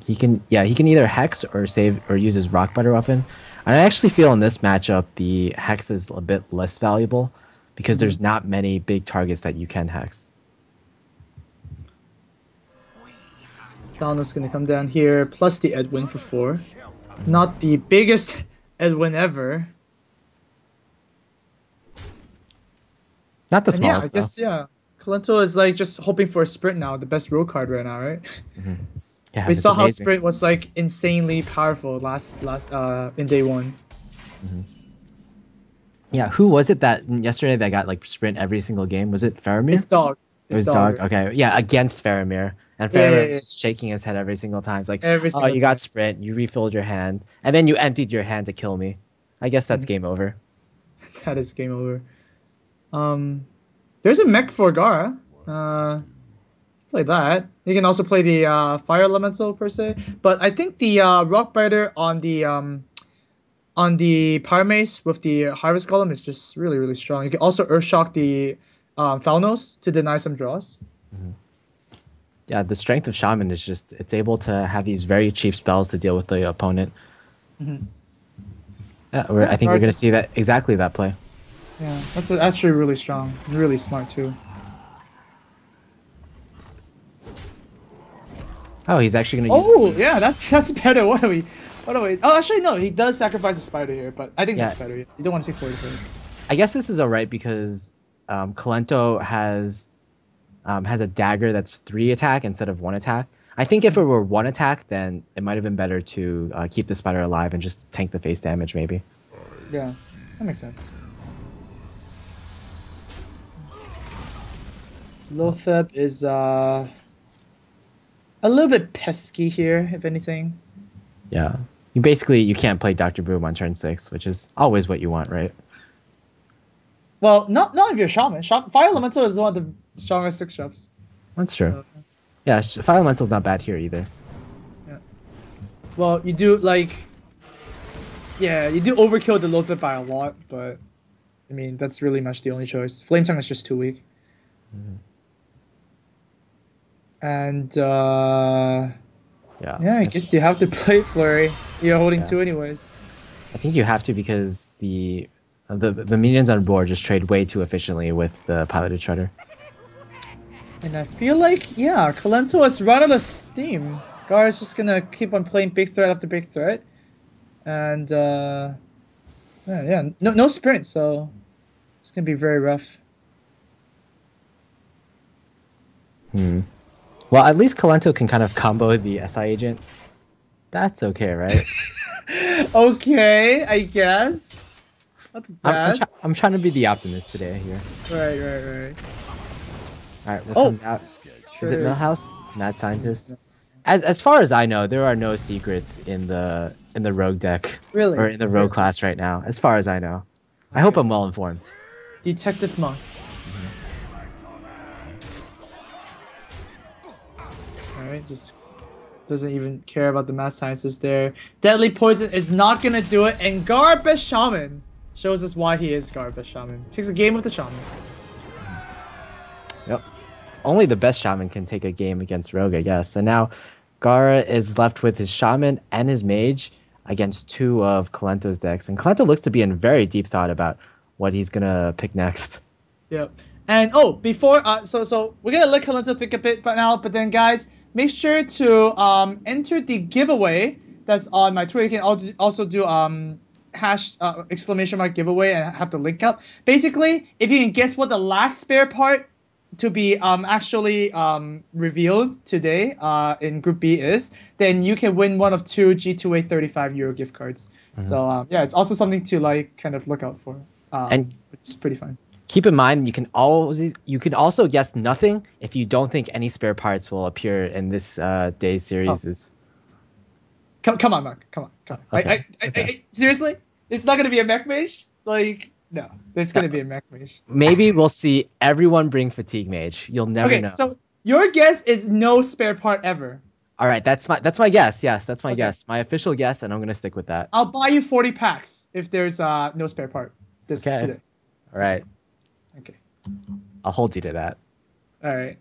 He can either hex or save or use his rock butter weapon. And I actually feel in this matchup the hex is a bit less valuable because there's not many big targets that you can hex. Thanos gonna come down here, plus the Edwin for 4. Not the biggest Edwin ever. Not the And yeah, I smallest though. guess, yeah. Kolento is like just hoping for a sprint now, the best road card right now, right? Yeah, We that's saw how amazing. sprint was like insanely powerful last in day 1. Yeah, who was it that yesterday that got like sprint every single game? Was it Faramir? It's dog. It It's was dog. Dog. Okay, yeah, against Faramir, and Yeah, yeah, Faramir was yeah. just shaking his head every single time. It's like, Every oh, single you time. got sprint, you refilled your hand, and then you emptied your hand to kill me. I guess that's game over. That is game over. There's a mech for Gaara. Play that. You can also play the fire elemental per se, but I think the rock biter on the power mace with the harvest golem is just really really strong. You can also earth shock the Thalnos to deny some draws. Yeah, the strength of Shaman is just it's able to have these very cheap spells to deal with the opponent. Yeah, I think we're gonna see that exactly that play. Yeah, that's actually really strong, really smart too. Oh, he's actually gonna use. Oh yeah, that's better. What are we? Oh, actually no, he does sacrifice the spider here, but I think Yeah. that's better. You don't want to take 40 first. I guess this is alright because Kolento has a dagger that's 3 attack instead of 1 attack. I think if it were 1 attack, then it might have been better to keep the spider alive and just tank the face damage, maybe. Yeah, that makes sense. Lotheb is a little bit pesky here, if anything. Yeah. You can't play Dr. Boom on turn 6, which is always what you want, right? Well, not if you're shaman. Fire elemental is one of the strongest 6 drops. That's true. Yeah, Fire Elemental's not bad here either. Yeah. Well, you do you do overkill the Lotheb by a lot, but I mean that's really much the only choice. Flame Tongue is just too weak. And Yeah. I guess you have to play Flurry. You're holding 2 anyways. I think you have to because the minions on board just trade way too efficiently with the piloted shredder. And I feel like, Kolento has run out of steam. Gaara's just gonna keep on playing big threat after big threat. And, no sprint, so it's gonna be very rough. Well, at least Kolento can kind of combo the SI agent. That's okay, right? Okay, I guess. Not the best. I'm trying to be the optimist today here. Right. All right, what comes out? Is it Sure Millhouse? Mad Scientist? As far as I know, there are no secrets in the rogue deck. Really? Or in the rogue class right now, as far as I know. I hope I'm well informed. Detective Monk. Alright, just doesn't even care about the math sciences there. Deadly Poison is not gonna do it, and Gaara Best Shaman shows us why he is Gaara Best Shaman. Takes a game with the Shaman. Yep. Only the best shaman can take a game against rogue, I guess. And now Gaara is left with his shaman and his mage against 2 of Kolento's decks. And Kolento looks to be in very deep thought about what he's gonna pick next. Yep. And before so we're gonna let Kolento think a bit now, but then guys, make sure to enter the giveaway that's on my Twitter. You can also do hash exclamation mark giveaway and have the link up. Basically, if you can guess what the last spare part to be actually revealed today in Group B is, then you can win one of 2 G2A 35 euro gift cards. So it's also something to kind of look out for. And which is pretty fun. keep in mind, you can also guess nothing if you don't think any spare parts will appear in this day's series. Come on, Mark. Come on. Okay. I seriously? It's not gonna be a mech mage? No. There's gonna be a mech mage. Maybe we'll see everyone bring fatigue mage. You'll never know. So your guess is no spare part ever. All right, that's my guess. Yes, that's my guess. My official guess, and I'm gonna stick with that. I'll buy you 40 packs if there's no spare part today. All right, Okay. I'll hold you to that. All right.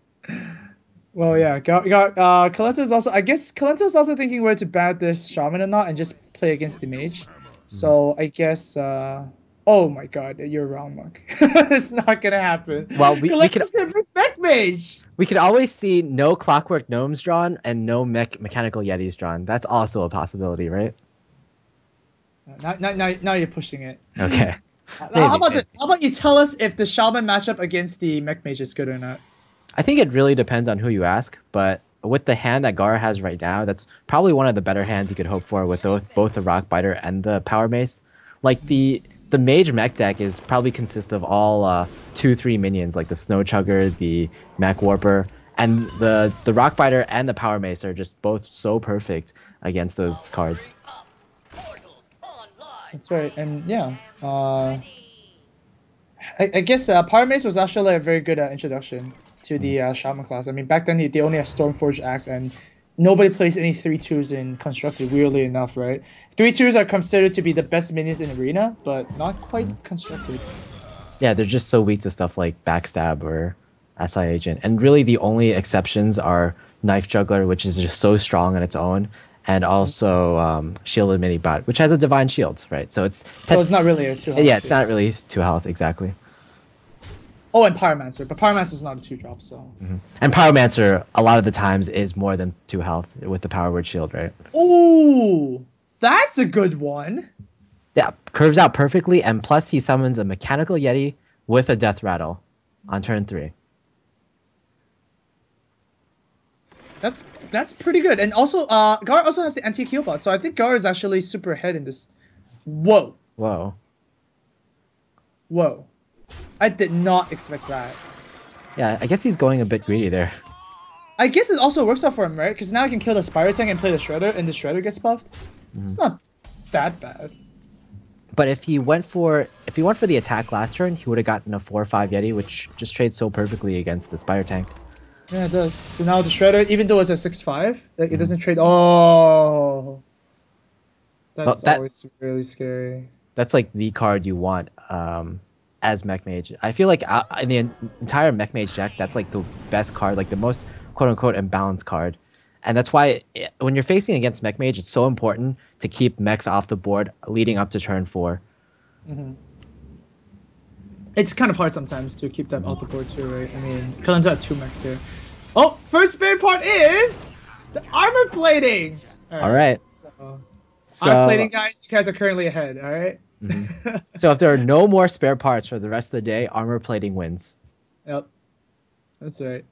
Well, yeah, Kolento's also. I guess Kolento's also thinking whether to ban this shaman or not, and just play against the mage. Mhm. So I guess. Oh my God, you're wrong, Monk. It's not gonna happen. Well, we could Kolento's gonna bring back mage. we could always see no clockwork gnomes drawn and no mechanical yetis drawn. That's also a possibility, right? Now you're pushing it. Okay. How Maybe, about maybe. this? How about you tell us if the shaman matchup against the mech mage is good or not? I think it really depends on who you ask, but with the hand that Gaara has right now, that's probably one of the better hands you could hope for with both the Rock Biter and the Power Mace. Like the Mage mech deck is probably consists of all 2-3 minions, like the Snow Chugger, the Mech Warper, and the Rock Biter and the Power Mace are just both so perfect against those cards. That's right, and yeah, I guess Power Mace was actually a very good introduction to the Shaman class. I mean, back then they only had Stormforged Axe, and nobody plays any 3/2s in Constructed, weirdly enough, right? 3/2s are considered to be the best minions in Arena, but not quite Constructed. Yeah, they're just so weak to stuff like Backstab or SI Agent. And really the only exceptions are Knife Juggler, which is just so strong on its own, and also Shielded Mini Bot, which has a Divine Shield, right? So So it's not really a 2 health. yeah, it's not really 2 health, exactly. Oh, and Pyromancer, but Pyromancer's not a 2-drop, so. And Pyromancer, a lot of the times, is more than 2 health with the Power Word Shield, right? Ooh, that's a good one. Yeah, curves out perfectly, and plus he summons a Mechanical Yeti with a Death Rattle on turn 3. That's pretty good. And also, Gar also has the anti-heal bot, so I think Gar is actually super ahead in this. Whoa. Whoa. Whoa. I did not expect that. Yeah, I guess he's going a bit greedy there. I guess it also works out for him, right? Because now he can kill the Spire Tank and play the Shredder, and the Shredder gets buffed. It's not that bad. But if he went for the attack last turn, he would have gotten a 4/5 Yeti, which just trades so perfectly against the Spider Tank. Yeah, it does. So now the Shredder, even though it's a 6/5, like, it doesn't trade. Oh, that's always really scary. That's like the card you want as Mech Mage. I feel like in the entire Mech Mage deck, that's like the best card, like the most quote unquote imbalanced card. And that's why when you're facing against Mech Mage, it's so important to keep mechs off the board leading up to turn 4. It's kind of hard sometimes to keep them out the board too, right? I mean, Kolento had 2 mechs there. Oh, first spare part is the armor plating. All right. So armor plating, guys, you guys are currently ahead. All right. So if there are no more spare parts for the rest of the day, armor plating wins. Yep, that's right.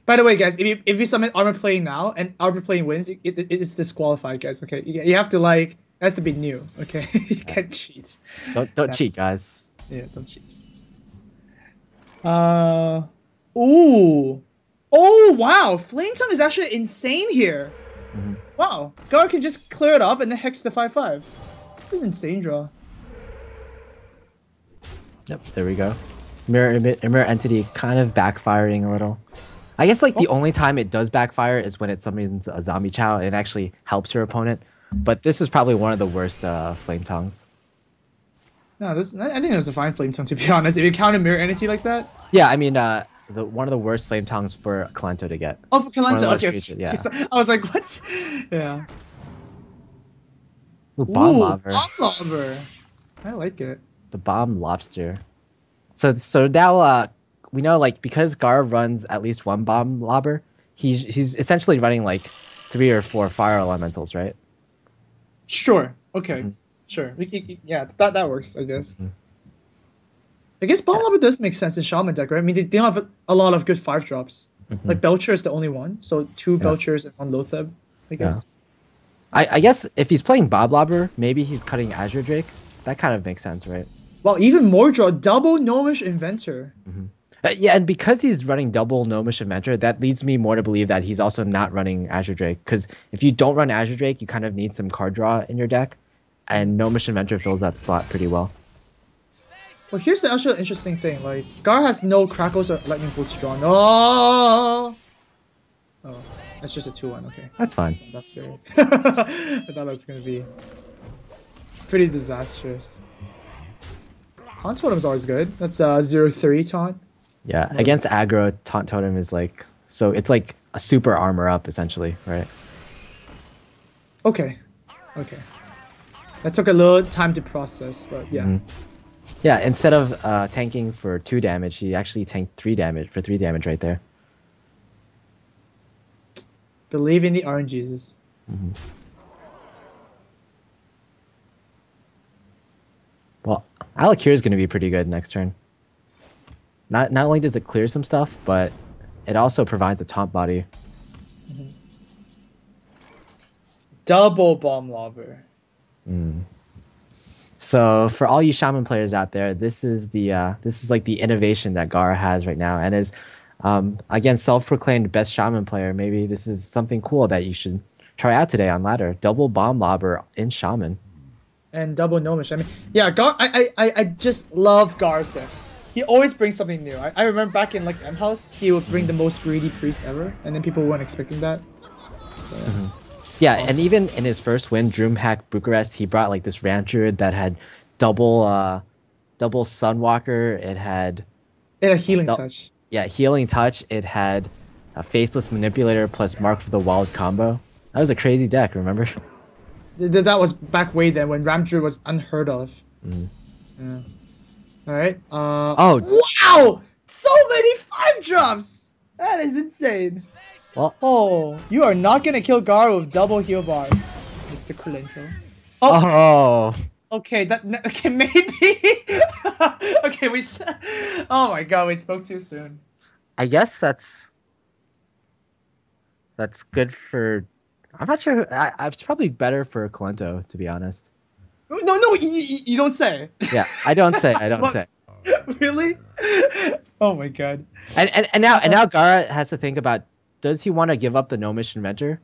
By the way, guys, if you summon armor plating now and armor plating wins, it's disqualified, guys. Okay, you have to like. It has to be new. Okay, you can't cheat. Don't cheat, guys. Yeah, don't cheat. Ooh. Oh, wow. Flame Tongue is actually insane here. Wow. Gar can just clear it off and then hex the 5/5. It's an insane draw. Yep, there we go. Mirror Entity kind of backfiring a little. I guess like the only time it does backfire is when it summons a Zombie Chow and it actually helps your opponent. But this was probably one of the worst Flame Tongues. No, I think it was a fine Flame Tongue, to be honest. If you count a Mirror Entity like that. Yeah, I mean, one of the worst Flame Tongues for Kolento to get. Oh, for Kolento, okay. Creatures, yeah. I was like, what? Yeah. Ooh, Bomb Lobber. Bomb Lobber. I like it. The Bomb Lobster. So now we know, like, because Gar runs at least one Bomb Lobber, he's essentially running like 3 or 4 Fire Elementals, right? Sure. Okay. Sure. Yeah, that works, I guess. I guess Bomb Lobber does make sense in Shaman deck, right? I mean, they don't have a lot of good 5-drops. Like Belcher is the only one, so 2 Belchers and 1 Lotheb, I guess. Yeah. I guess if he's playing Bob Lobber, maybe he's cutting Azure Drake. That kind of makes sense, right? Well, even more draw, double Gnomish Inventor. Yeah, and because he's running double Gnomish Inventor, that leads me more to believe that he's also not running Azure Drake. Because if you don't run Azure Drake, you kind of need some card draw in your deck, and Gnomish Inventor fills that slot pretty well. Well, here's the actual interesting thing. Like, Gar has no Crackles or Lightning Bolts drawn. Oh, that's just a 2/1. Okay. That's fine. That's scary. I thought that was gonna be pretty disastrous. Taunt Totem's always good. That's 0/3 taunt. Yeah, No against less. aggro, Taunt Totem is like so it's like a super armor up essentially, right? Okay. Okay. That took a little time to process, but yeah. Yeah, instead of tanking for 2 damage, he actually tanked 3 damage for 3 damage right there. Believe in the RNGesus. Well, Alakir is going to be pretty good next turn. Not only does it clear some stuff, but it also provides a taunt body. Double bomb lobber. So for all you shaman players out there, this is like the innovation that Gaara has right now, and is again self-proclaimed best shaman player. Maybe this is something cool that you should try out today on ladder. Double bomb lobber in shaman. And double gnomish. I mean, yeah, I just love Gar's decks. He always brings something new. I remember back in like M House, he would bring the most greedy priest ever, and then people weren't expecting that. So, yeah. Yeah, Awesome. and even in his first win, Droomhack Bucharest, he brought like this Ramp Druid that had double Sunwalker. It had It had a healing dou- touch. yeah, healing touch. It had a faceless manipulator plus Mark for the Wild combo. That was a crazy deck, remember? That was back way then when Ramdru was unheard of. Yeah. All right. Oh, Wow! So many 5-drops. That is insane. well, Oh, you are not gonna kill Gaara with double heal bar, Mr. Kolento. Oh, oh, okay. Okay, maybe. Okay, oh my god, we spoke too soon. I guess that's good for. I'm not sure. It's probably better for Kolento, to be honest. No, you don't say. Yeah, I don't say. I don't What? say. Really? Oh my god. And now Gaara has to think about, does he want to give up the Gnomish Inventor?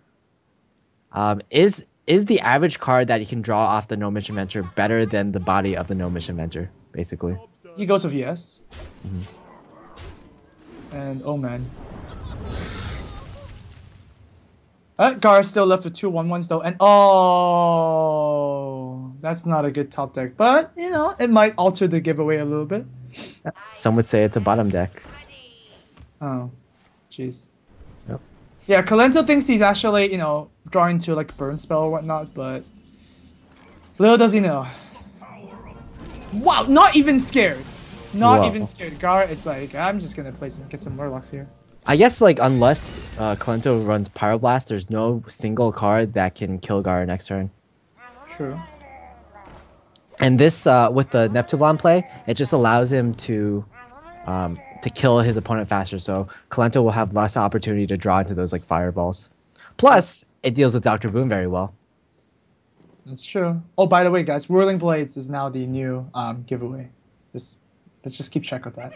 Is the average card that he can draw off the Gnomish Inventor better than the body of the Gnomish Inventor, basically? He goes with yes. And oh man. Gaara still left with 2/1/1s though, and oh, that's not a good top deck. But you know, it might alter the giveaway a little bit. Some would say it's a bottom deck. Oh, jeez. Yep. Yeah, Kolento thinks he's actually, you know, drawing to like burn spell or whatnot, but little does he know. Wow, not even scared. Not Whoa. even scared. Gaara is like, I'm just gonna get some Murlocs here. I guess like unless Kolento runs Pyroblast, there's no single card that can kill Gaara next turn. True. And this with the Neptulon play, it just allows him to kill his opponent faster. So Kolento will have less opportunity to draw into those like fireballs. Plus, it deals with Dr. Boom very well. That's true. Oh, by the way, guys, Whirling Blades is now the new giveaway. Let's just keep track of that.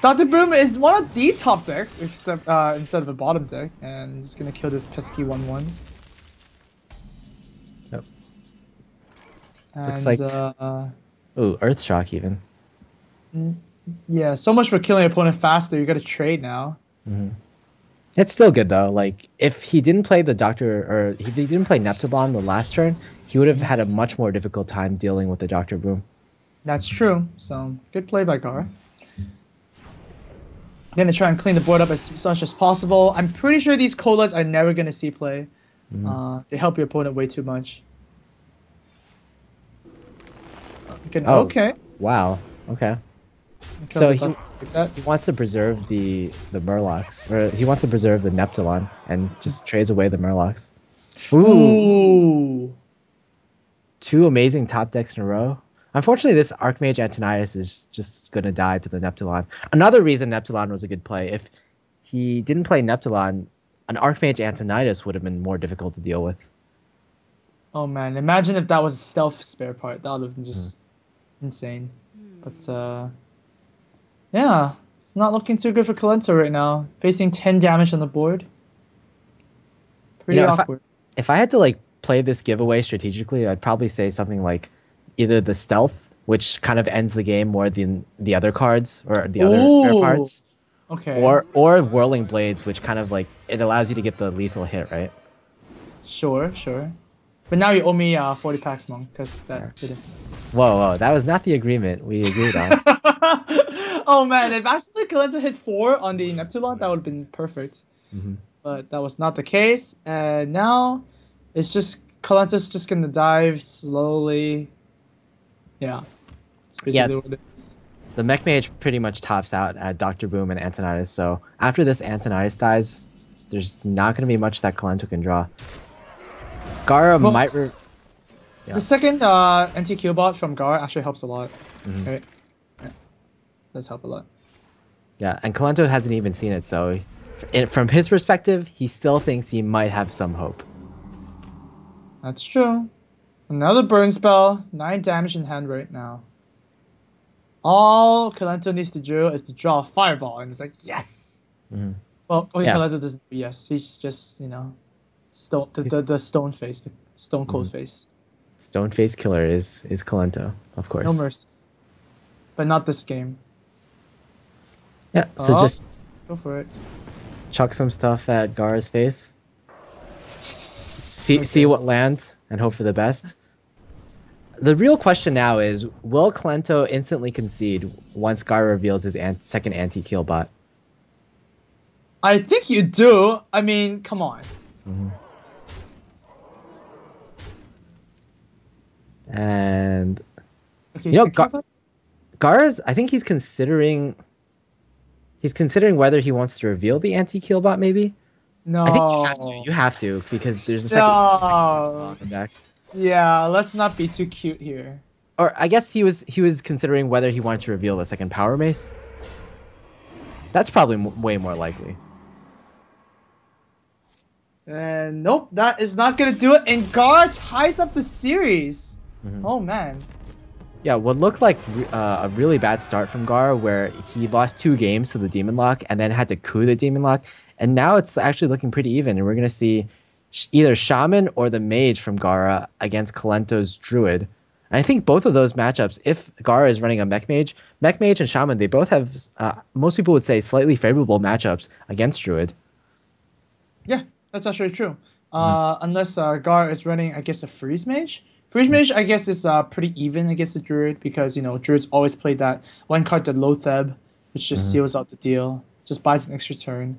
Dr. Boom is one of the top decks, except instead of a bottom deck, and I'm just gonna kill this pesky 1/1. Yep. And, Looks like ooh, Earth Shock even. yeah, so much for killing your opponent faster. You got to trade now. It's still good though. Like if he didn't play the Doctor, or if he didn't play Neptulon the last turn, he would have had a much more difficult time dealing with the Dr. Boom. That's true. So good play by Gaara. Gonna try and clean the board up as much as possible. I'm pretty sure these colas are never gonna see play. They help your opponent way too much. Oh. Okay. Wow. Okay. So he wants to preserve the Murlocs, or he wants to preserve the Neptulon and just trades away the Murlocs. Ooh. 2 amazing top decks in a row. Unfortunately, this Archmage Antonidas is just going to die to the Neptulon. Another reason Neptulon was a good play, if he didn't play Neptulon, an Archmage Antonidas would have been more difficult to deal with. Oh man, imagine if that was a stealth spare part. That would have been just insane. But yeah, it's not looking too good for Kolento right now. Facing 10 damage on the board. Pretty awkward. If I had to like play this giveaway strategically, I'd probably say something like either the stealth, which kind of ends the game more than the other cards or the other spare parts. Okay. Or Whirling Blades, which kind of like it allows you to get the lethal hit, right? Sure. But now you owe me 40 packs, Monk, because that didn't. Whoa, that was not the agreement we agreed on. Oh man, if actually Kolento hit 4 on the Neptulon, that would have been perfect. Mhm. But that was not the case. And now it's just Kolento's just gonna dive slowly. Yeah. It's Yeah, basically what it is. the Mech Mage pretty much tops out at Dr. Boom and Antonitis. So after this Antonitis dies, there's not going to be much that Kolento can draw. Gaara Well, might... Yeah. the second anti-kill bot from Gaara actually helps a lot. Right? Yeah. Does help a lot. Yeah, and Kolento hasn't even seen it, so from his perspective, he still thinks he might have some hope. That's true. Another burn spell, 9 damage in hand right now. All Kolento needs to do is to draw a fireball, and it's like, yes! Well, okay, Yeah. Kolento doesn't, yes, he's just, you know, the stone face, the stone cold face. Stone Face Killer is Kolento, of course. No mercy. But not this game. Yeah, so just Go for it. chuck some stuff at Gaara's face. See what lands and hope for the best. The real question now is, will Kolento instantly concede once Gaara reveals his second anti-kill bot? I think you do. I mean, come on. And Okay, you know, second kill bot? Gaara's, I think he's considering whether he wants to reveal the anti-kill bot maybe. No. I think you have to. You have to because there's a second No. attack. Yeah, let's not be too cute here. Or I guess he was considering whether he wanted to reveal the second power mace. That's probably way more likely. And nope, that is not gonna do it. And Gaara ties up the series. Oh man. Yeah, what looked like a really bad start from Gaara, where he lost 2 games to the Demon Lock and then had to coup the Demon Lock, and now it's actually looking pretty even, and we're gonna see either Shaman or the Mage from Gaara against Kolento's Druid. And I think both of those matchups, if Gaara is running a Mech Mage and Shaman, they both have, most people would say, slightly favorable matchups against Druid. Yeah, that's actually true. Unless Gaara is running, I guess, a Freeze Mage. Freeze Mage, I guess, is pretty even against the Druid because, you know, Druids always play that one card, the Lotheb, which just seals out the deal, just buys an extra turn.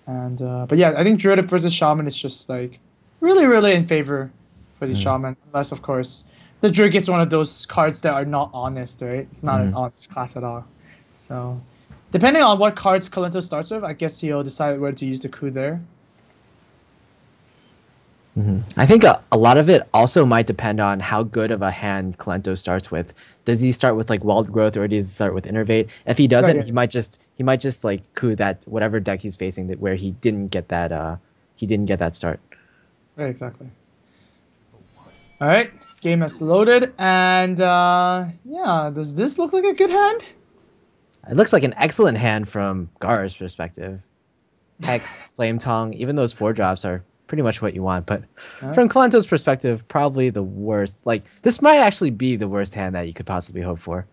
And but yeah, I think Druid versus Shaman is just like really, really in favor for the Shaman, unless of course the Druid gets one of those cards that are not honest, right? It's not an honest class at all. So depending on what cards Kolento starts with, I guess he'll decide whether to use the coup there. I think a lot of it also might depend on how good of a hand Kolento starts with. Does he start with like Wild Growth or does he start with Innervate? If he doesn't, he might just like coup that whatever deck he's facing that where he didn't get that start. Right, exactly. All right, game has loaded, and yeah, does this look like a good hand? It looks like an excellent hand from Gaara's perspective. Hex, Flame Tongue, even those 4-drops are pretty much what you want, but from Kolento's perspective, probably the worst. Like, this might actually be the worst hand that you could possibly hope for.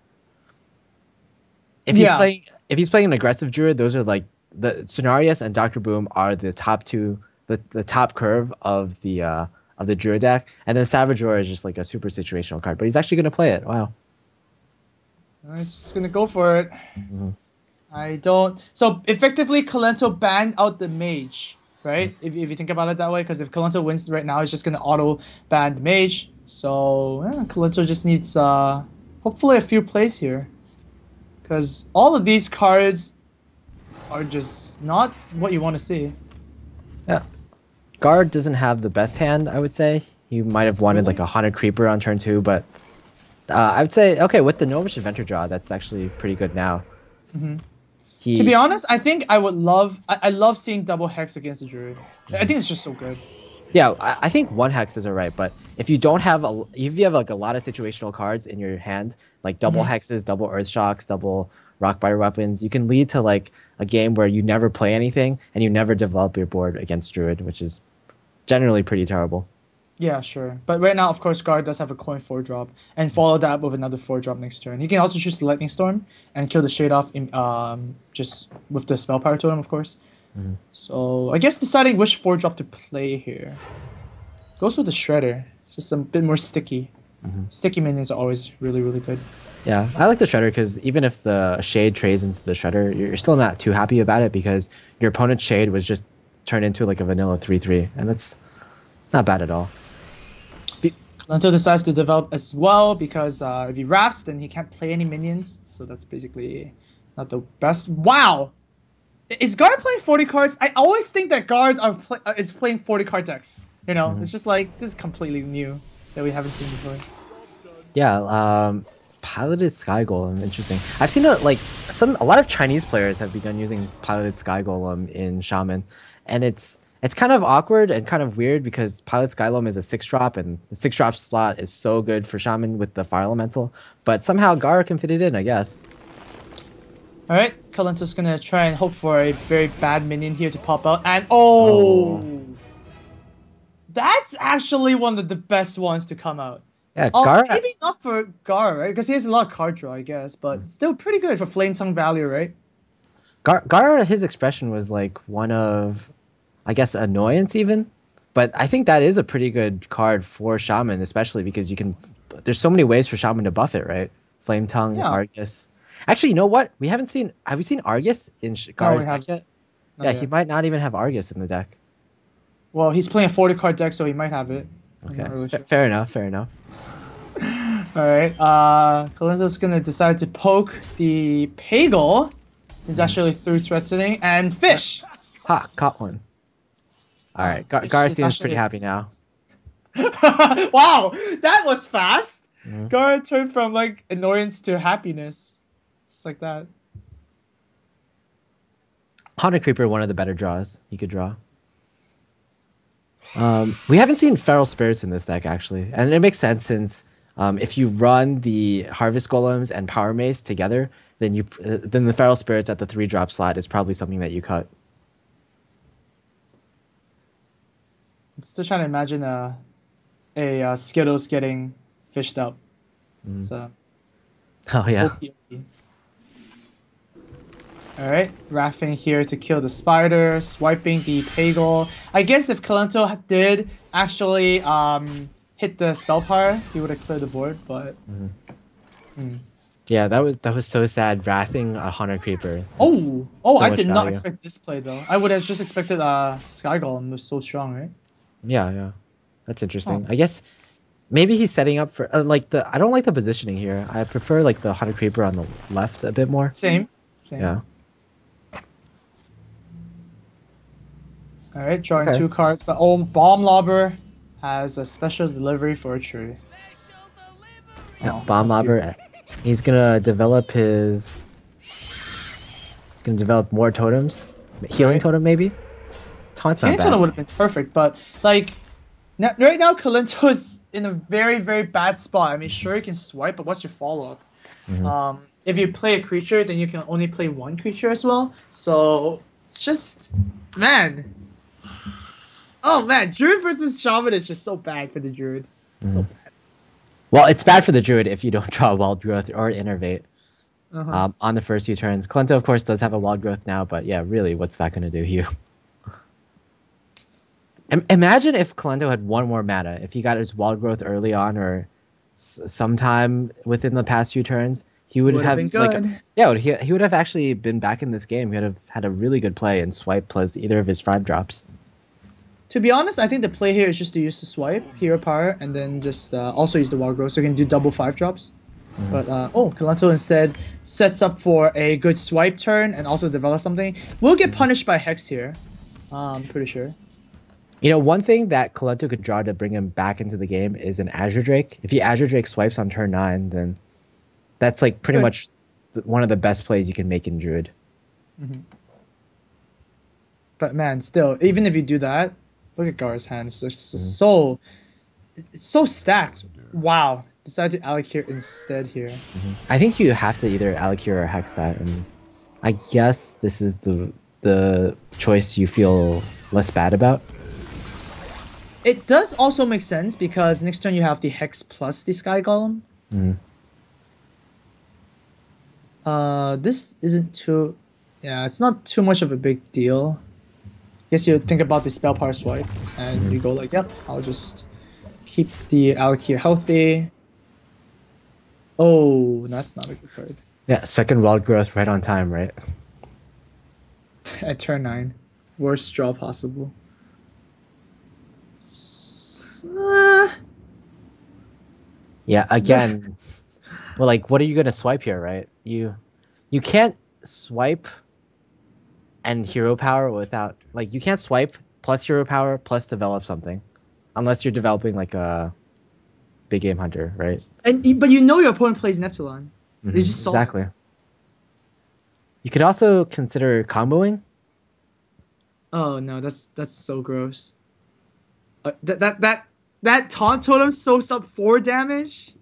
If he's playing an aggressive Druid, those are like the Cenarius and Dr. Boom are the top 2, the top curve of the Druid deck, and then Savage Roar is just like a super situational card, but he's actually gonna play it. Wow. He's just gonna go for it. I don't. So effectively, Kolento banned out the Mage. Right? If you think about it that way, because if Kolento wins right now, it's just going to auto-ban the Mage. So, yeah, Kolento just needs, hopefully, a few plays here. Because all of these cards are just not what you want to see. Yeah. Gaara doesn't have the best hand, I would say. He might have wanted like a Haunted Creeper on turn 2, but I would say, okay, with the Gnomish Adventure draw, that's actually pretty good now. To be honest, I think I love seeing double Hex against the Druid. I think it's just so good. Yeah, I think 1 Hex is alright, but if you don't have if you have like a lot of situational cards in your hand, like double Hexes, double Earth Shocks, double Rockbiter weapons, you can lead to like a game where you never play anything and you never develop your board against Druid, which is generally pretty terrible. Yeah, sure. But right now, of course, Gaara does have a coin 4-drop and follow that up with another 4-drop next turn. He can also choose the Lightning Storm and kill the Shade off in, just with the Spell Power Totem, of course. So I guess deciding which 4-drop to play here. Goes with the Shredder. Just a bit more sticky. Sticky minions are always really, really good. Yeah, I like the Shredder because even if the Shade trades into the Shredder, you're still not too happy about it because your opponent's Shade was just turned into like a vanilla 3/3, and that's not bad at all. Kolento decides to develop as well because if he rafts, then he can't play any minions. So that's basically not the best. Wow! Is Gaara playing 40 cards? I always think that Gaara is playing 40 card decks. You know, it's just like, this is completely new that we haven't seen before. Yeah, piloted Sky Golem, interesting. I've seen a lot of Chinese players have begun using piloted Sky Golem in Shaman, and it's kind of awkward and kind of weird because piloted Sky Golem is a 6-drop, and the 6-drop slot is so good for Shaman with the Fire Elemental, but somehow Gaara can fit it in, I guess. All right, Kolento's gonna try and hope for a very bad minion here to pop out, and oh. That's actually one of the best ones to come out. Yeah, Gaara. Maybe not for Gaara, right? Because he has a lot of card draw, I guess, but still pretty good for Flame Tongue value, right? Gaara, his expression was like one of, I guess, annoyance even. But I think that is a pretty good card for Shaman, especially because there's so many ways for Shaman to buff it, right? Flame Tongue, yeah. Argus. Actually, you know what? Have we seen Argus in Gaara's deck yet? Yeah, he might not even have Argus in the deck. Well, he's playing a 40 card deck, so he might have it. Okay, really sure. Fair enough. All right, Kolento's gonna decide to poke the Pagel. He's actually through threatening and fish. Ha, caught one. All right, Gaara seems pretty happy now. Wow, that was fast. Gaara turned from like annoyance to happiness, just like that. Haunted Creeper, one of the better draws you could draw. We haven't seen Feral Spirits in this deck actually, and it makes sense since if you run the Harvest Golems and Power Mace together, then the Feral Spirits at the 3-drop slot is probably something that you cut. I'm still trying to imagine a Skittles getting fished up. So. Oh yeah. All right, Raffing here to kill the spider, swiping the Pagel. I guess if Kolento did actually hit the spell power, he would have cleared the board, but... Yeah, that was so sad, wrathing a Haunted Creeper. Oh, I did not expect this play though. I would have just expected Sky Golem was so strong, right? Yeah. That's interesting. I guess maybe he's setting up for I don't like the positioning here. I prefer like the Haunted Creeper on the left a bit more. Same. Yeah. All right, drawing 2 cards, but Bomb Lobber has a special delivery for a tree. Yeah, Bomb Lobber. He's gonna develop more totems, healing totem maybe. Taunt's not bad. Totem would have been perfect, but like right now, Kolento is in a very, very bad spot. I mean, sure you can swipe, but what's your follow up? If you play a creature, then you can only play 1 creature as well. So man. Oh man, Druid versus Shaman is just so bad for the Druid. So bad. Well, it's bad for the Druid if you don't draw Wild Growth or Innervate on the first few turns. Kolento, of course, does have a Wild Growth now, but yeah, really, what's that going to do you? Imagine if Kolento had 1 more mana. If he got his Wild Growth early on or sometime within the past few turns, he would have been good. He would have actually been back in this game. He would have had a really good play and swipe plus either of his 5-drops. To be honest, I think the play here is just to use the swipe, hero power, and then just also use the Wild Growth, so you can do double 5-drops. But Kolento instead sets up for a good swipe turn and also develop something. We'll get punished by Hex here, I'm pretty sure. You know, one thing that Kolento could draw to bring him back into the game is an Azure Drake. If he Azure Drake swipes on turn 9, then that's like pretty much one of the best plays you can make in Druid. But man, still, even if you do that, look at Gaara's hands. It's so stacked. Wow. Decide to allocate instead here. I think you have to either allocate or hex that, and I guess this is the choice you feel less bad about. It does also make sense because next turn you have the Hex plus the Sky Golem. This isn't too... Yeah, it's not too much of a big deal. Guess you think about the spell power swipe and you go like, yep, I'll just keep the Alakir healthy. Oh, that's not a good card. Yeah, second wild growth right on time, right? At turn 9. Worst draw possible. Yeah, again, well, like, what are you gonna swipe here, right? You can't swipe and hero power without like you can't swipe plus hero power plus develop something, unless you're developing like a big game hunter, right? But you know your opponent plays Neptulon. You just saw it. Exactly. You could also consider comboing. Oh no, that's so gross. That taunt totem soaks up 4 damage,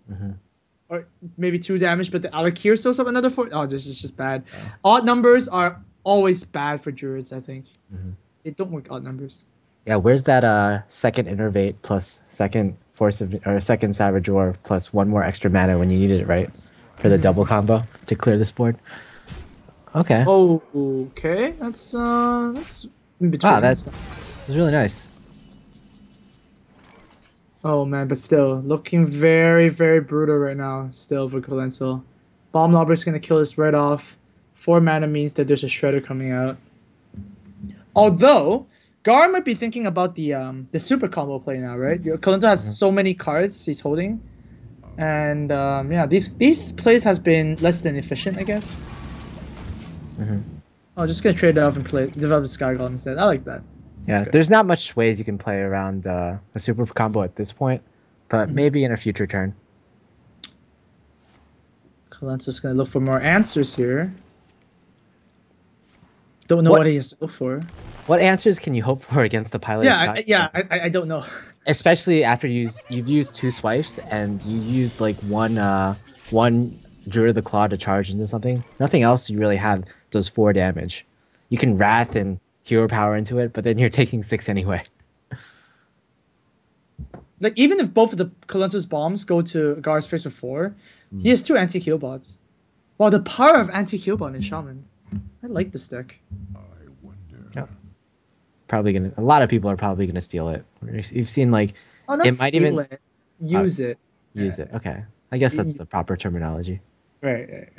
or maybe 2 damage, but the Alakir soaks up another 4. Oh, this is just bad. Yeah. Odd numbers are always bad for druids. I think they don't work odd numbers. Yeah, where's that second innervate plus second force of or second savage war plus one more extra mana when you need it, right? For the double combo to clear this board. Okay. Oh, okay. That's in between. Wow, that's really nice. Oh man, but still looking very, very brutal right now. Still for Kolento. Bomb Lobber's gonna kill this right off. 4 mana means that there's a Shredder coming out. Although Gaara might be thinking about the super combo play now, right? Kolento has so many cards he's holding, and yeah, these plays has been less than efficient, I guess. Oh, just gonna trade it off and develop the Sky Golem instead. I like that. Yeah, there's not much ways you can play around a super combo at this point, but maybe in a future turn. Kolento's gonna look for more answers here. Don't know what he has to look for. What answers can you hope for against the pilot? I don't know. Especially after you've used 2 swipes and you used like one Druid of the Claw to charge into something. Nothing else you really have does 4 damage. You can Wrath and hero power into it, but then you're taking 6 anyway. Like even if both of the Kolento's bombs go to Gaara's face for 4, he has 2 anti-heal bots. Wow, the power of anti-heal bot in Shaman. I like this deck. Yeah. Probably gonna. A lot of people are probably gonna steal it. You've seen like it might even use it. Use it. Okay, I guess that's the proper terminology. Right.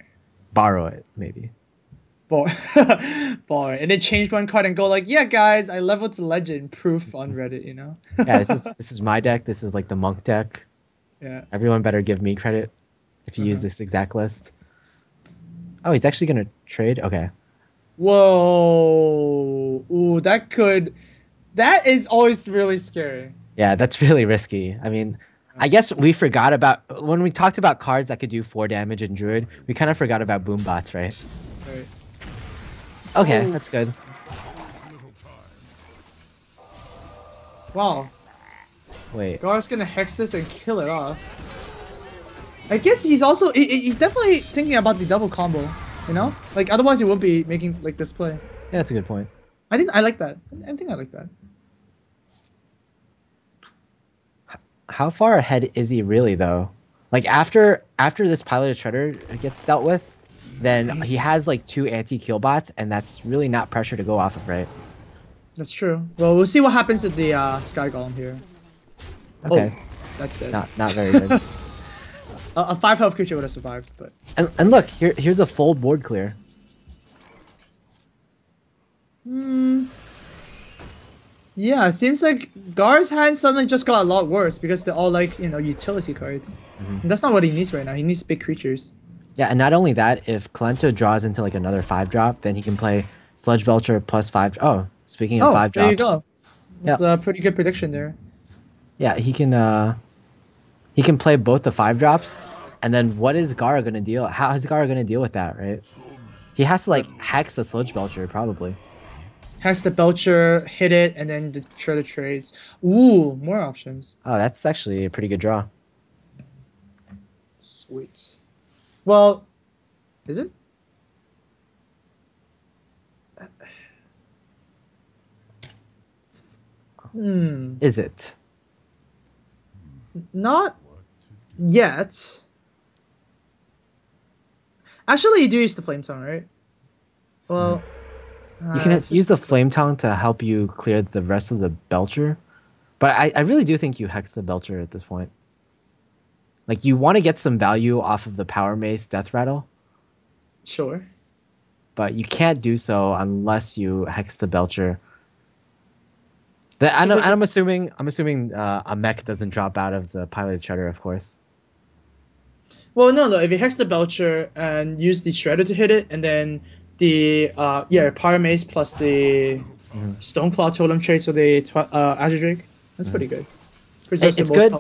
Borrow it, maybe. Borrow it, and then change one card and go like, yeah, guys, I leveled to legend. Proof on Reddit, you know. Yeah, this is my deck. This is like the monk deck. Yeah. Everyone better give me credit if you use this exact list. Oh, he's actually gonna trade. Okay. Whoa. Ooh, that is always really scary. Yeah, that's really risky. I mean, I guess we forgot about when we talked about cards that could do 4 damage in Druid, we kind of forgot about boom bots, right? Right. Okay, that's good. Wow. Wait. Gaara's gonna hex this and kill it off. I guess he's also he's definitely thinking about the double combo, you know? Like otherwise he won't be making like this play. Yeah, that's a good point. I like that. I think I like that. How far ahead is he really though? Like after this piloted shredder gets dealt with, then he has like 2 anti-kill bots, and that's really not pressure to go off of, right? That's true. Well, we'll see what happens with the Sky Golem here. Okay. Oh, that's dead. Not very good. A 5 health creature would have survived, but and look, here's a full board clear. Yeah, it seems like Gaara's hand suddenly just got a lot worse because they're all like, you know, utility cards. And that's not what he needs right now. He needs big creatures. Yeah, and not only that, if Kolento draws into like another 5-drop, then he can play Sludge Belcher plus 5. Oh, speaking of 5 drops. There you go. That's a pretty good prediction there. Yeah, he can play both the 5-drops, and then what is Gaara gonna deal? How is Gaara gonna deal with that, right? He has to like hex the Sludge Belcher probably. Hex the Belcher, hit it, and then the Shredder trades. Ooh, more options. Oh, that's actually a pretty good draw. Sweet. Well, is it? Is it? Not yet. Actually, you do use the Flame Tongue, right? Well, you can use the Flame Tongue to help you clear the rest of the Belcher, but I really do think you hex the Belcher at this point. Like you want to get some value off of the Power Mace Death Rattle, Sure. but you can't do so unless you hex the Belcher. And I'm assuming a mech doesn't drop out of the piloted shredder, of course. Well, no. If you hex the Belcher and use the Shredder to hit it, and then the Power Mace plus the Stoneclaw Totem traits with the Azure Drake, that's pretty good. It's good.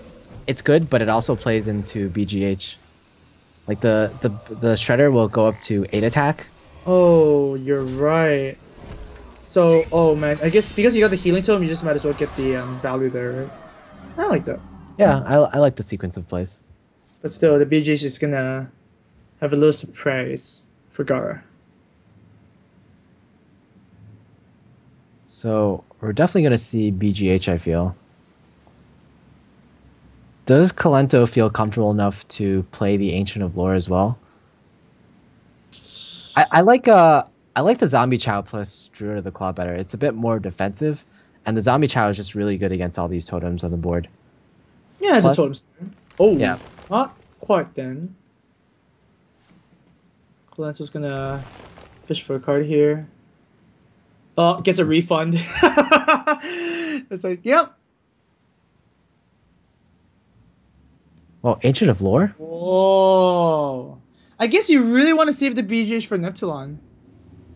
It's good, but it also plays into BGH. Like the Shredder will go up to 8 attack. Oh, you're right. So, oh man, I guess because you got the healing totem, you just might as well get the value there, right? I like that. Yeah, I like the sequence of plays. But still, the BGH is gonna have a little surprise for Gaara. So we're definitely gonna see BGH, I feel. Does Kolento feel comfortable enough to play the Ancient of Lore as well? I like the Zombie Chow plus Druid of the Claw better. It's a bit more defensive, and the Zombie Chow is just really good against all these totems on the board. Yeah, it's a totem star. Oh, yeah. Not quite then. Colento's gonna fish for a card here. Oh, gets a refund. It's like, yep. Well, Ancient of Lore? Whoa. I guess you really want to save the BGH for Neptulon.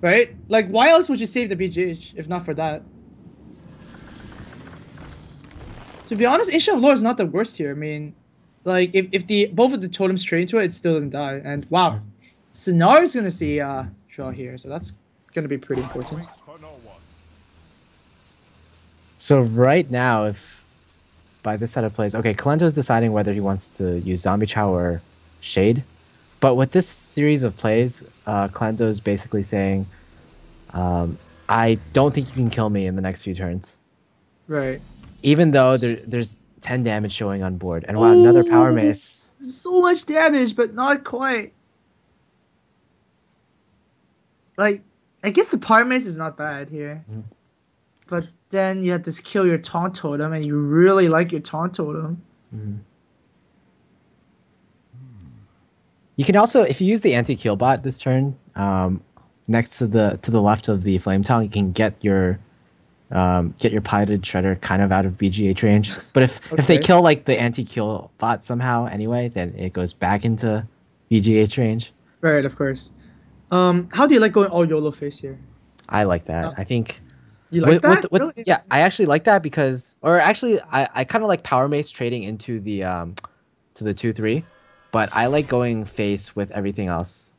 Right? Like, why else would you save the BGH if not for that? To be honest, Ancient of Lore is not the worst here. I mean, like, if both of the totems trade into it, it still doesn't die. And wow, Sinar is gonna see draw here, so that's gonna be pretty important. So right now, if by this set of plays, okay, Kolento's deciding whether he wants to use Zombie Chow or Shade. But with this series of plays, Kolento's basically saying, I don't think you can kill me in the next few turns. Right. Even though there's 10 damage showing on board. And wow, another Power Mace. So much damage, but not quite. Like, I guess the Power Mace is not bad here. But then you have to kill your Taunt Totem, and you really like your Taunt Totem. You can also, if you use the anti-kill bot this turn, next to the left of the Flame Tongue, you can get your piloted shredder kind of out of BGH range. But if they kill like the anti-kill bot somehow anyway, then it goes back into BGH range. Right, of course. How do you like going all YOLO face here? I like that. I think you like that? Really? Yeah, I actually like that because, or actually, I kind of like Power Mace trading into the to the 2/3, but I like going face with everything else.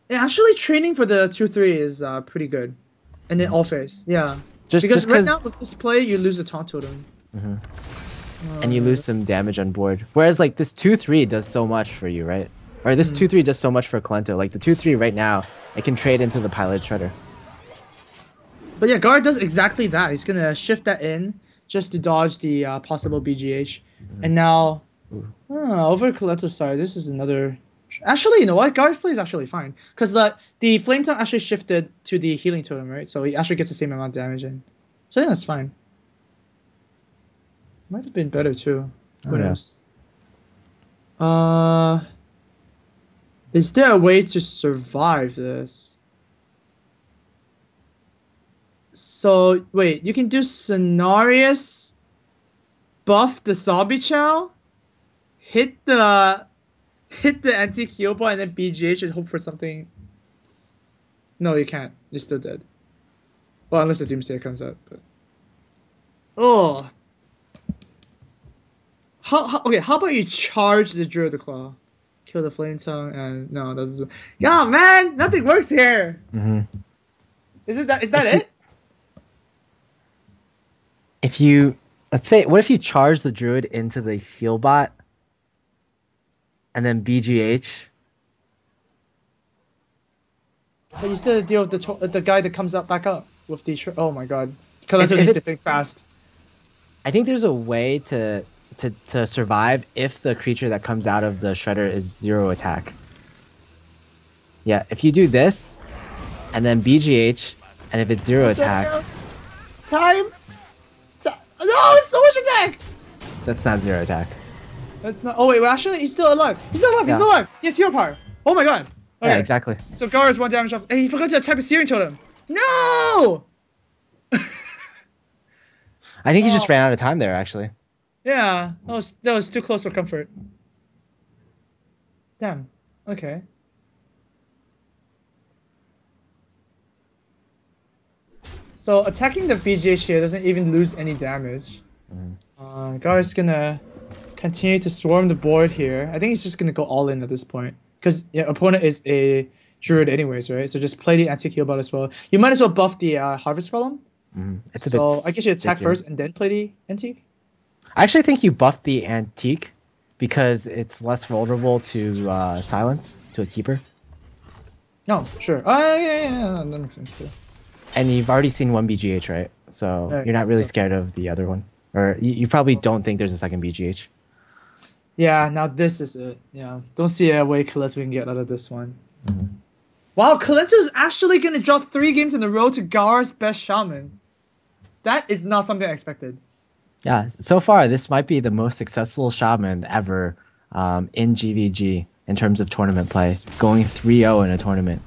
Yeah, actually, trading for the 2/3 is pretty good, and then all face. Yeah. Because right now with this play, you lose a Taunt Totem. And you lose some damage on board. Whereas like this 2/3 does so much for you, right? Or this 2/3 does so much for Kolento. Like the 2/3 right now, it can trade into the Pilot Shredder. But yeah, Gaara does exactly that. He's gonna shift that in just to dodge the possible BGH. And now, over Kolento's side, this is another... Actually, you know what? Gaara's play is actually fine. Because the Flame Tongue actually shifted to the Healing Totem, right? So he actually gets the same amount of damage in. So I think that's fine. Might have been better too. Who knows? Is there a way to survive this? So, wait, you can do Cenarius, buff the Zombie Chow, hit the anti-heal bar, and then BGH and hope for something. No, you can't. You're still dead. Well, unless the Doomsayer comes out. But... Oh. Okay, how about you charge the Druid of the Claw? Kill the Flame Tongue and... No, that doesn't... Yeah, man! Nothing works here! Is that it? If you... Let's say... What if you charge the Druid into the heal bot? And then BGH? But you still deal with the guy that comes up back up with the... Oh my god. Kolento needs to think fast. I think there's a way to survive if the creature that comes out of the Shredder is 0 attack. Yeah, if you do this, and then BGH, and if it's 0 attack... Time! No, it's so much attack! That's not 0 attack. That's not. Oh wait, well, actually, he's still alive. He's still alive. He's Yeah. still alive. He has hero power. Oh my god. Okay. Yeah, exactly. So Gaara is 1 damage off. Hey, he forgot to attack the Searing Totem. No. I think he just ran out of time there, actually. Yeah, that was too close for comfort. Damn. Okay. So attacking the BGH here doesn't even lose any damage. Gaara's gonna continue to swarm the board here. I think he's just gonna go all in at this point. Because your opponent is a druid anyways, right? So just play the antique heal bot as well. You might as well buff the harvest column. It's a bit So I guess you attack stickier. first and then play the antique. I actually think you buff the antique because it's less vulnerable to silence, to a keeper. No, sure. Yeah, that makes sense too. And you've already seen one BGH, right? So Right, you're not really so- scared of the other one. Or you probably don't think there's a second BGH. Yeah, now this is it. Yeah, don't see a way Kolento can get out of this one. Wow, Kolento's actually gonna drop 3 games in a row to Gaara's best shaman. That is not something I expected. Yeah, so far this might be the most successful shaman ever in GVG in terms of tournament play, going 3-0 in a tournament.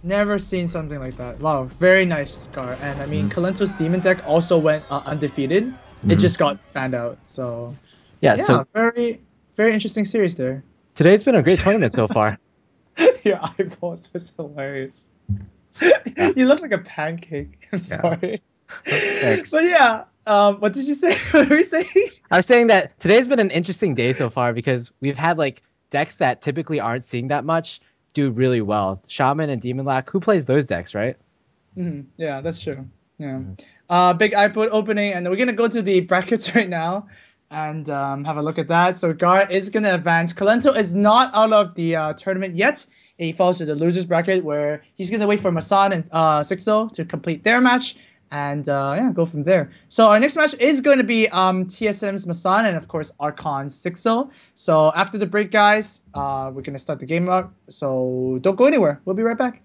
Never seen something like that. Wow, very nice, Gaara. And I mean, Kolento's demon deck also went undefeated. It just got banned out. So Yeah, yeah, so very interesting series there. today's been a great tournament so far. Your eyeballs was hilarious. You look like a pancake. I'm sorry. Thanks. But yeah, what did you say? What were you saying? I was saying that today's been an interesting day so far because we've had like decks that typically aren't seeing that much do really well. Shaman and Demon Lack, who plays those decks, right? Yeah, that's true. Yeah. Big iPod opening, and we're gonna go to the brackets right now and have a look at that. So Gaara is gonna advance. Kolento is not out of the tournament yet. He falls to the losers bracket where he's gonna wait for Masan and Sixo to complete their match. And yeah, go from there. So our next match is going to be TSM's Masan and of course Archon's Sixo. So after the break, guys, we're gonna start the game up. So don't go anywhere. We'll be right back.